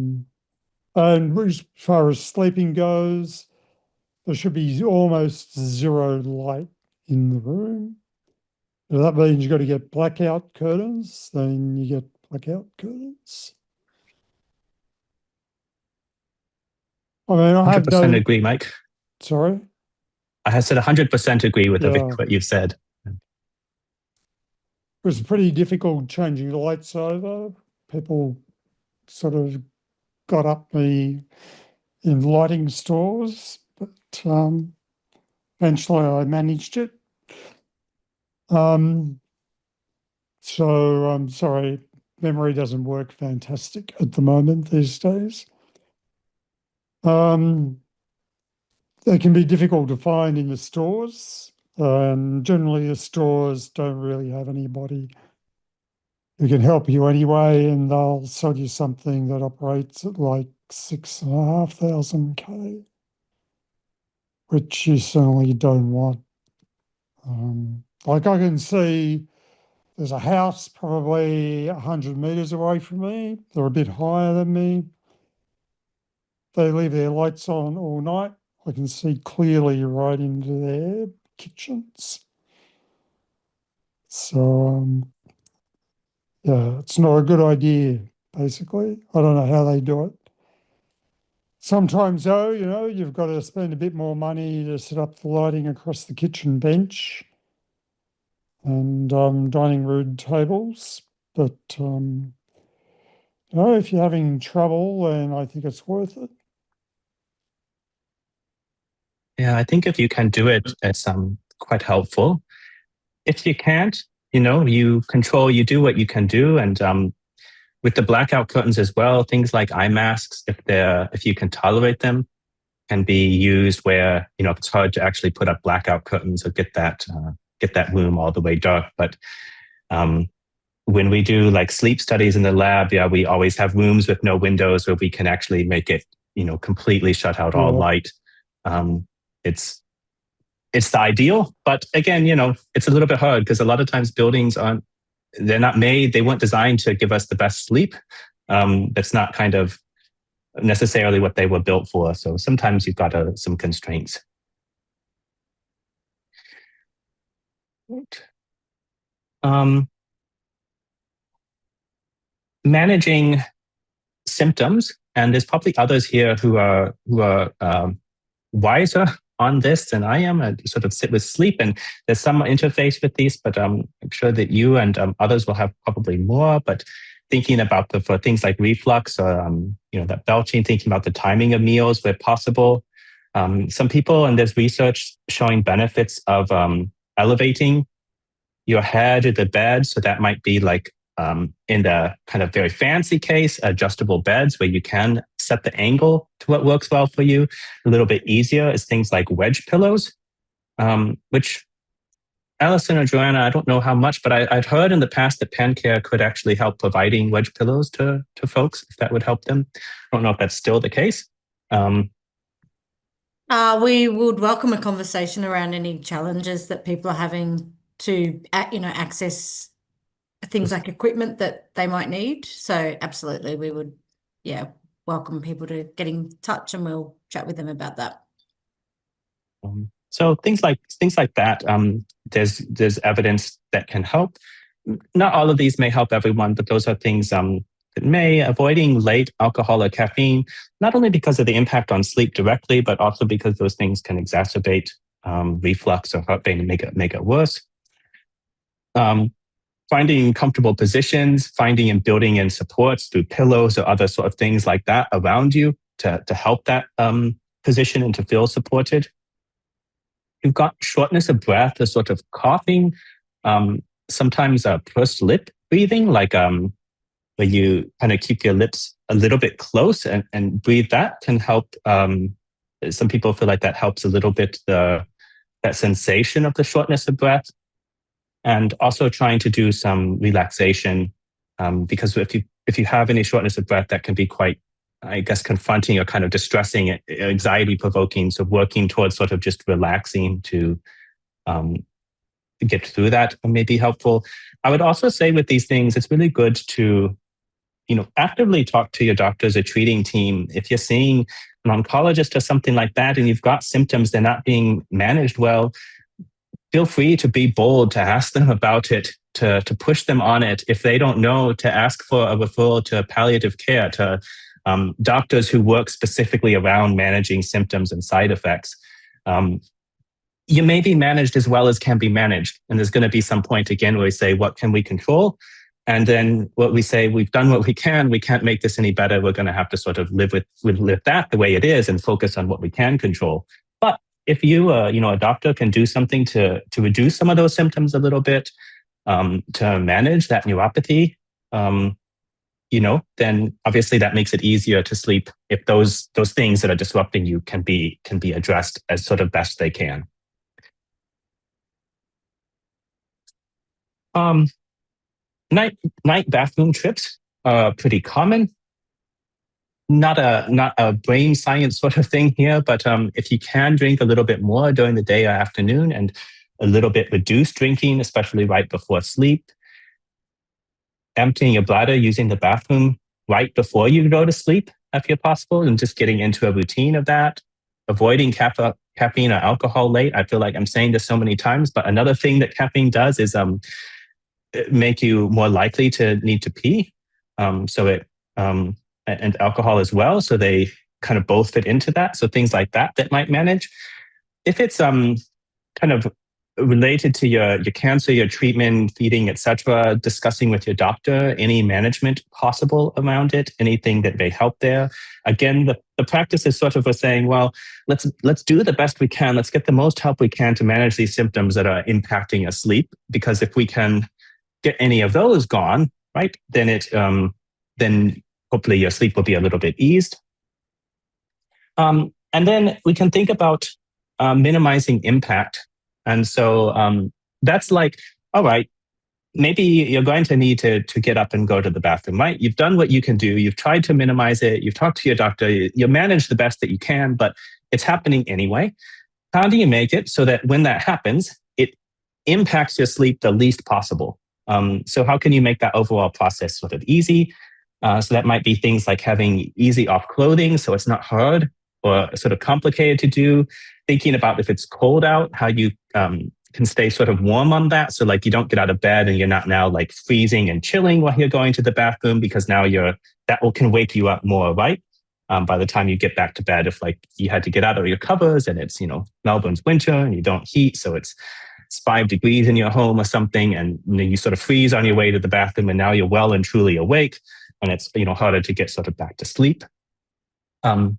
and as far as sleeping goes, there should be almost zero light in the room. If that means you've got to get blackout curtains, then you get blackout curtains. I mean, I have 100% agree, Mike. Sorry? I said 100% agree with Yeah. what you've said. It was pretty difficult changing the lights over. People sort of got up me in lighting stores, but eventually I managed it. So I'm sorry, memory doesn't work fantastic at the moment these days. They can be difficult to find in the stores. Generally, the stores don't really have anybody who can help you anyway, and they'll sell you something that operates at like 6,500K, which you certainly don't want. Like I can see there's a house probably 100 meters away from me. They're a bit higher than me. They leave their lights on all night. I can see clearly right into their kitchens. So, yeah, it's not a good idea, basically. I don't know how they do it. Sometimes, though, you've got to spend a bit more money to set up the lighting across the kitchen bench and dining room tables. But, if you're having trouble, then I think it's worth it. Yeah, I think if you can do it, it's quite helpful. If you can't, you do what you can do. And with the blackout curtains as well, things like eye masks, if you can tolerate them, can be used where, it's hard to actually put up blackout curtains or get that room all the way dark. But when we do like sleep studies in the lab, we always have rooms with no windows where we can actually make it, completely shut out all light. It's the ideal, but again, it's a little bit hard because a lot of times buildings they weren't designed to give us the best sleep. That's not kind of necessarily what they were built for. So sometimes you've got some constraints. Managing symptoms, and there's probably others here who are wiser on this than I am. I sort of sit with sleep, and there's some interface with these, but I'm sure that you and others will have probably more. But thinking about for things like reflux or that belching, thinking about the timing of meals where possible. Some people, and there's research showing benefits of elevating your head to the bed. So that might be like in the kind of very fancy case, adjustable beds where you can set the angle to what works well for you. A little bit easier is things like wedge pillows, which Alison or Joanna, I don't know how much, but I'd heard in the past that Pancare could actually help providing wedge pillows to folks, if that would help them. I don't know if that's still the case. We would welcome a conversation around any challenges that people are having to, access things like equipment that they might need. So absolutely, we would, welcome people to get in touch, and we'll chat with them about that. So things like that. There's evidence that can help. Not all of these may help everyone, but those are things it may, avoiding late alcohol or caffeine, not only because of the impact on sleep directly, but also because those things can exacerbate reflux or heart pain and make it worse. Finding comfortable positions, finding and building in supports through pillows or other sort of things like that around you to help that position and to feel supported. You've got shortness of breath, a sort of coughing, sometimes pursed lip breathing, like where you kind of keep your lips a little bit close and breathe. That can help. Some people feel like that helps a little bit that sensation of the shortness of breath. And also trying to do some relaxation, because if you have any shortness of breath, that can be quite, I guess, confronting or kind of distressing, anxiety provoking. So working towards sort of just relaxing to get through that may be helpful. I would also say with these things, it's really good to, actively talk to your doctors or treating team. If you're seeing an oncologist or something like that, and you've got symptoms, they're not being managed well, feel free to be bold, to ask them about it, to push them on it. If they don't know, to ask for a referral to palliative care, to doctors who work specifically around managing symptoms and side effects. You may be managed as well as can be managed. And there's going to be some point again where we say, what can we control? And then what we say, we've done what we can't make this any better. We're going to have to sort of live that the way it is and focus on what we can control. But if you, a doctor can do something to reduce some of those symptoms a little bit, to manage that neuropathy, then obviously that makes it easier to sleep if those things that are disrupting you can be addressed as sort of best they can. Night bathroom trips are pretty common. Not a brain science sort of thing here, but if you can drink a little bit more during the day or afternoon and a little bit reduced drinking, especially right before sleep, emptying your bladder, using the bathroom right before you go to sleep, if you're possible, and just getting into a routine of that, avoiding caffeine or alcohol late. I feel like I'm saying this so many times, but another thing that caffeine does is make you more likely to need to pee. And alcohol as well. So they kind of both fit into that. So things like that might manage. If it's kind of related to your cancer, your treatment, feeding, etc., discussing with your doctor any management possible around it, anything that may help there. Again, the practice is sort of saying, well, let's do the best we can. Let's get the most help we can to manage these symptoms that are impacting your sleep. Because if we can get any of those gone, right, then hopefully your sleep will be a little bit eased. And then we can think about minimizing impact. And so that's like, all right, maybe you're going to need to get up and go to the bathroom, right? You've done what you can do. You've tried to minimize it. You've talked to your doctor. You manage the best that you can, but it's happening anyway. How do you make it so that when that happens, it impacts your sleep the least possible? So how can you make that overall process sort of easy? So that might be things like having easy off clothing, so it's not hard or sort of complicated to do. Thinking about if it's cold out, how you can stay sort of warm on that. So like you don't get out of bed and you're not now like freezing and chilling while you're going to the bathroom, because now can wake you up more, right? By the time you get back to bed, if like you had to get out of your covers and it's, Melbourne's winter and you don't heat, so it's 5 degrees in your home or something, and you sort of freeze on your way to the bathroom, and now you're well and truly awake. And it's harder to get sort of back to sleep.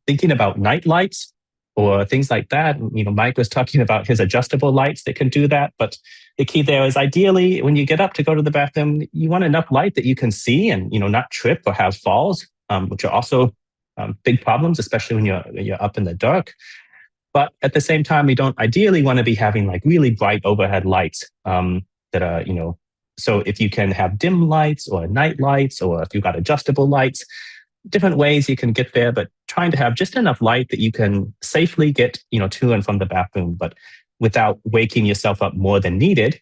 Thinking about night lights or things like that. Mike was talking about his adjustable lights that can do that. But the key there is ideally when you get up to go to the bathroom, you want enough light that you can see and not trip or have falls, which are also big problems, especially when you're up in the dark. But at the same time, we don't ideally want to be having like really bright overhead lights that are So if you can have dim lights or night lights, or if you've got adjustable lights, different ways you can get there, but trying to have just enough light that you can safely get, to and from the bathroom, but without waking yourself up more than needed.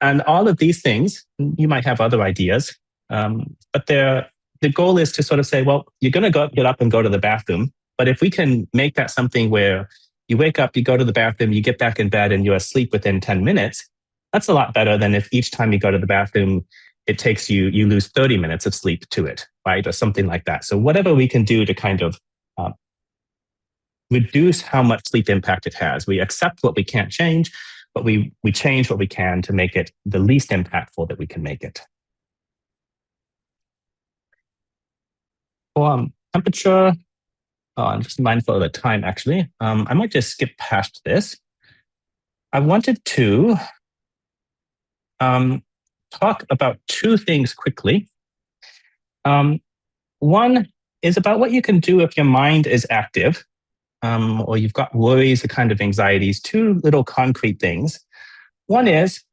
And all of these things, you might have other ideas, but the goal is to sort of say, well, you're going to get up and go to the bathroom. But if we can make that something where you wake up, you go to the bathroom, you get back in bed and you're asleep within 10 minutes, that's a lot better than if each time you go to the bathroom, it takes you lose 30 minutes of sleep to it, right? Or something like that. So whatever we can do to kind of reduce how much sleep impact it has. We accept what we can't change, but we change what we can to make it the least impactful that we can make it. For temperature, I'm just mindful of the time, actually. I might just skip past this. I wanted to talk about two things quickly. One is about what you can do if your mind is active, or you've got worries or kind of anxieties. Two little concrete things. One is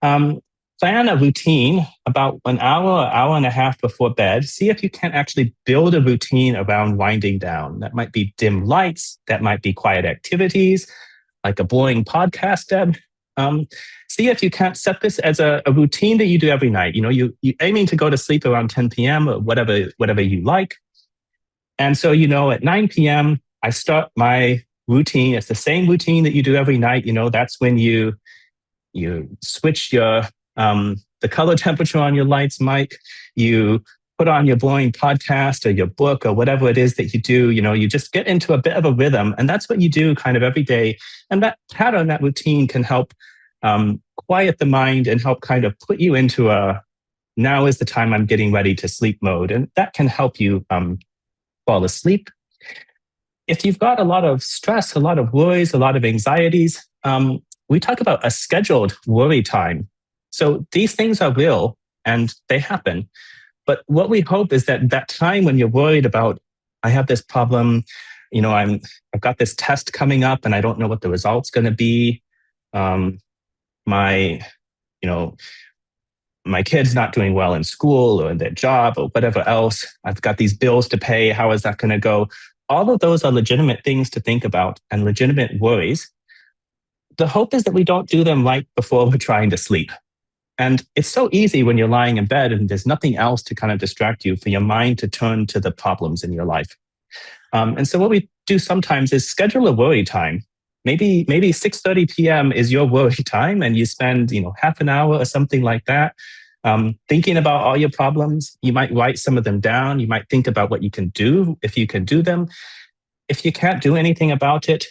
plan a routine about an hour and a half before bed. See if you can actually build a routine around winding down. That might be dim lights. That might be quiet activities, like a boring podcast, Deb. See if you can't set this as a routine that you do every night. You know, you aiming to go to sleep around 10 p.m. or whatever you like. And so, you know, at 9 p.m., I start my routine. It's the same routine that you do every night. You know, that's when you switch your the color temperature on your lights, Mike. You put on your boring podcast or your book or whatever it is that you do. You know, you just get into a bit of a rhythm, and that's what you do kind of every day. And that pattern, that routine, can help quiet the mind and help kind of put you into a now is the time I'm getting ready to sleep mode, and that can help you fall asleep. If you've got a lot of stress, a lot of worries, a lot of anxieties, we talk about a scheduled worry time. So these things are real and they happen. But what we hope is that that time when you're worried about, I have this problem, you know, I've got this test coming up and I don't know what the result's going to be. My kid's not doing well in school or in their job or whatever else. I've got these bills to pay. How is that going to go? All of those are legitimate things to think about and legitimate worries. The hope is that we don't do them right before we're trying to sleep. And it's so easy when you're lying in bed and there's nothing else to kind of distract you for your mind to turn to the problems in your life. And so what we do sometimes is schedule a worry time. Maybe 6:30 p.m. is your worry time, and you spend half an hour or something like that thinking about all your problems. You might write some of them down. You might think about what you can do if you can do them. If you can't do anything about it,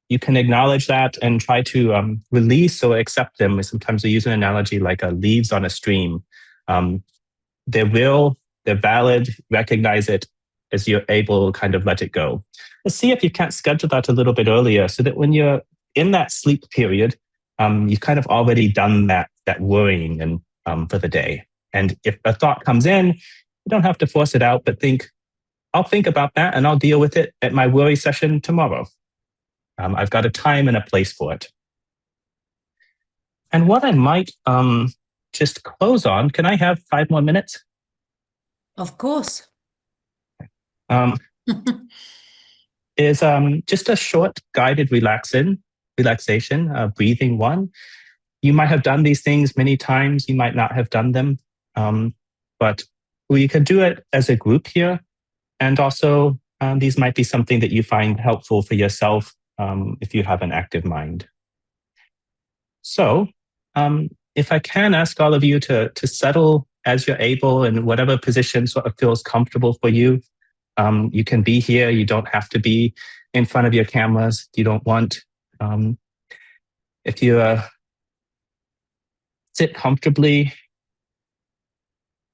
you can acknowledge that and try to release or accept them. Sometimes we use an analogy like leaves on a stream. They're real, they're valid, recognize it as you're able to kind of let it go. Let's see if you can't schedule that a little bit earlier so that when you're in that sleep period, you've kind of already done that worrying and for the day. And if a thought comes in, you don't have to force it out, but I'll think about that and I'll deal with it at my worry session tomorrow. I've got a time and a place for it. And what I might just close on, can I have 5 more minutes? Of course. Is just a short guided relaxation, breathing one. You might have done these things many times. You might not have done them. But we can do it as a group here. And also, these might be something that you find helpful for yourself if you have an active mind. So if I can ask all of you to settle as you're able in whatever position sort of feels comfortable for you. You can be here. You don't have to be in front of your cameras. You don't want. If you sit comfortably,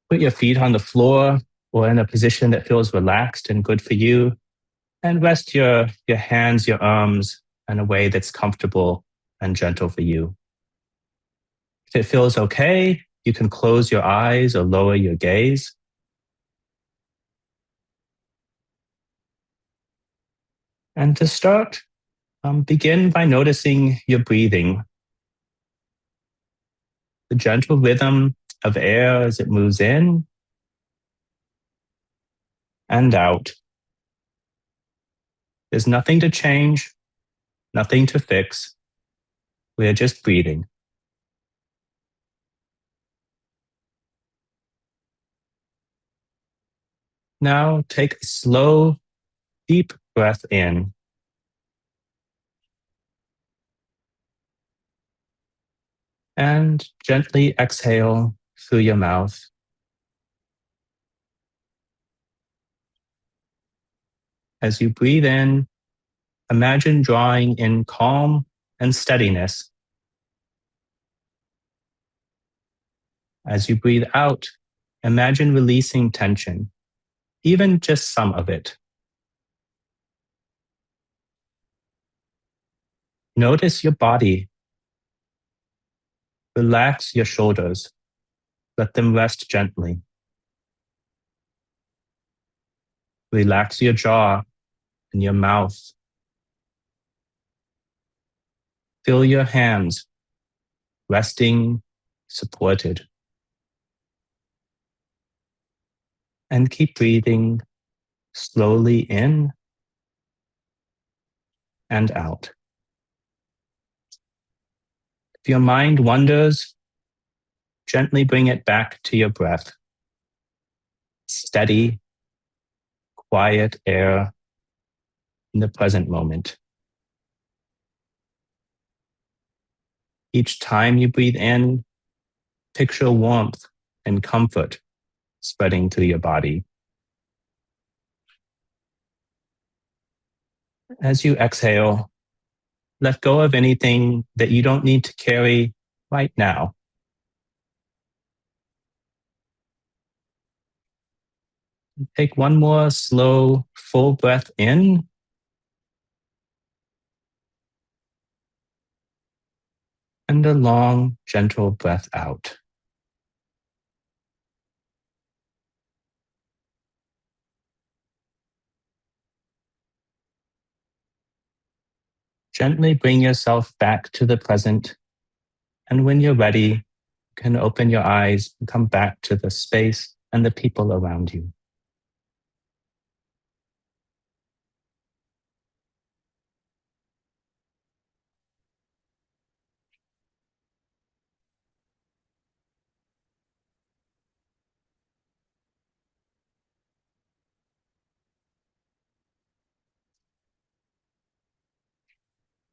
put your feet on the floor or in a position that feels relaxed and good for you, and rest your hands, your arms in a way that's comfortable and gentle for you. If it feels okay, you can close your eyes or lower your gaze. And to start, begin by noticing your breathing. The gentle rhythm of air as it moves in and out. There's nothing to change, nothing to fix. We're just breathing. Now take a slow, deep breath in. And gently exhale through your mouth. As you breathe in, imagine drawing in calm and steadiness. As you breathe out, imagine releasing tension, even just some of it. Notice your body. Relax your shoulders. Let them rest gently. Relax your jaw and your mouth. Feel your hands resting, supported. And keep breathing slowly in and out. If your mind wanders, gently bring it back to your breath. Steady, quiet air in the present moment. Each time you breathe in, picture warmth and comfort spreading through your body. As you exhale, let go of anything that you don't need to carry right now. Take one more slow, full breath in. And a long, gentle breath out. Gently bring yourself back to the present. And when you're ready, you can open your eyes and come back to the space and the people around you.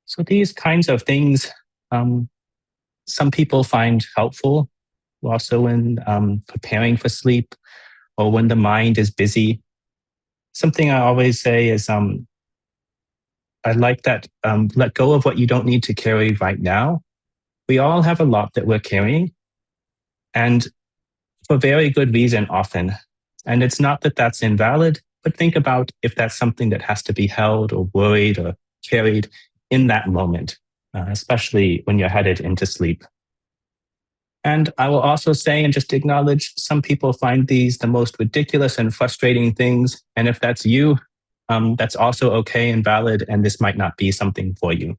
So these kinds of things, some people find helpful also in preparing for sleep or when the mind is busy. Something I always say is, I like that let go of what you don't need to carry right now. We all have a lot that we're carrying, and for very good reason often. And it's not that that's invalid, but think about if that's something that has to be held or worried or carried in that moment, especially when you're headed into sleep. And I will also say and just acknowledge some people find these the most ridiculous and frustrating things. And if that's you, that's also okay and valid, and this might not be something for you.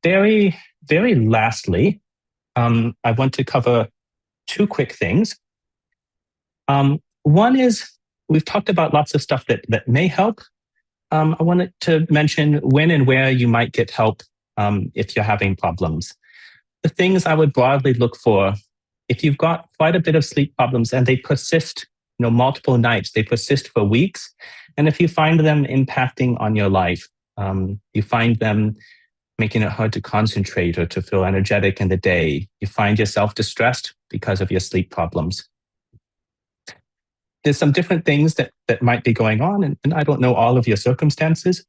Very, very lastly, I want to cover two quick things. One is, we've talked about lots of stuff that may help. I wanted to mention when and where you might get help if you're having problems. The things I would broadly look for, if you've got quite a bit of sleep problems and they persist, multiple nights, they persist for weeks, and if you find them impacting on your life, you find them making it hard to concentrate or to feel energetic in the day, you find yourself distressed because of your sleep problems. There's some different things that might be going on, and I don't know all of your circumstances,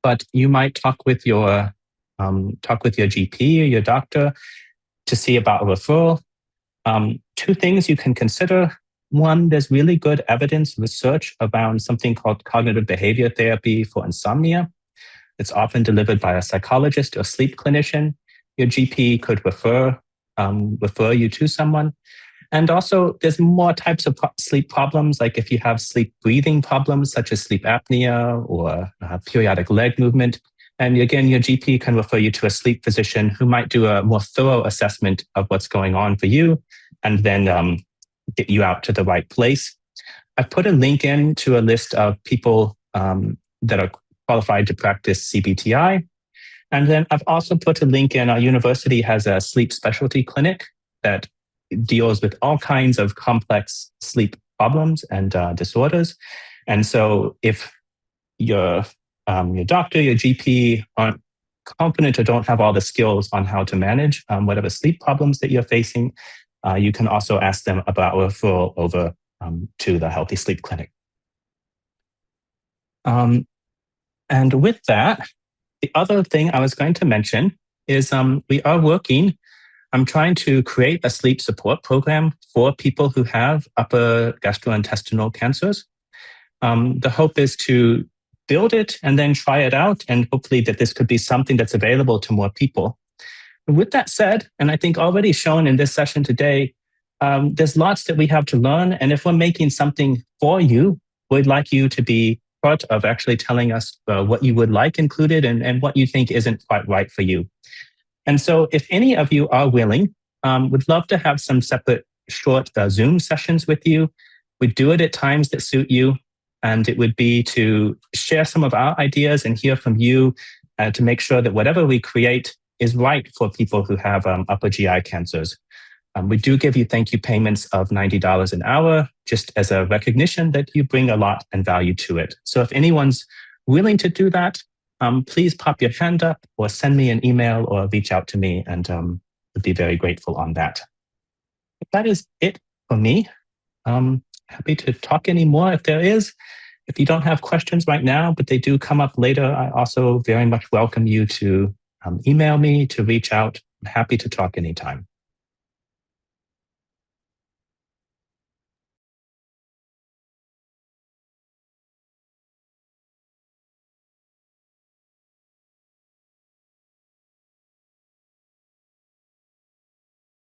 but you might talk with your GP or your doctor to see about a referral. Two things you can consider. One, there's really good evidence research around something called cognitive behavior therapy for insomnia. It's often delivered by a psychologist or sleep clinician. Your GP could refer you to someone. And also, there's more types of sleep problems, like if you have sleep breathing problems, such as sleep apnea or periodic leg movement. And again, your GP can refer you to a sleep physician who might do a more thorough assessment of what's going on for you and then get you out to the right place. I've put a link in to a list of people that are qualified to practice CBTI. And then I've also put a link in. Our university has a sleep specialty clinic that deals with all kinds of complex sleep problems and disorders. And so if your doctor, your GP aren't confident or don't have all the skills on how to manage whatever sleep problems that you're facing, you can also ask them about a referral over to the Healthy Sleep Clinic. And with that, the other thing I was going to mention is we are working. I'm trying to create a sleep support program for people who have upper gastrointestinal cancers. The hope is to build it and then try it out, and hopefully that this could be something that's available to more people. With that said, and I think already shown in this session today, there's lots that we have to learn. And if we're making something for you, we'd like you to be part of actually telling us what you would like included and what you think isn't quite right for you. And so if any of you are willing, we'd love to have some separate short Zoom sessions with you. We do it at times that suit you. And it would be to share some of our ideas and hear from you to make sure that whatever we create is right for people who have upper GI cancers. We do give you thank you payments of $90 an hour, just as a recognition that you bring a lot and value to it. So if anyone's willing to do that, please pop your hand up or send me an email or reach out to me, and would be very grateful on that. But that is it for me. Happy to talk any more if there is. If you don't have questions right now, but they do come up later, I also very much welcome you to email me, to reach out. I'm happy to talk anytime.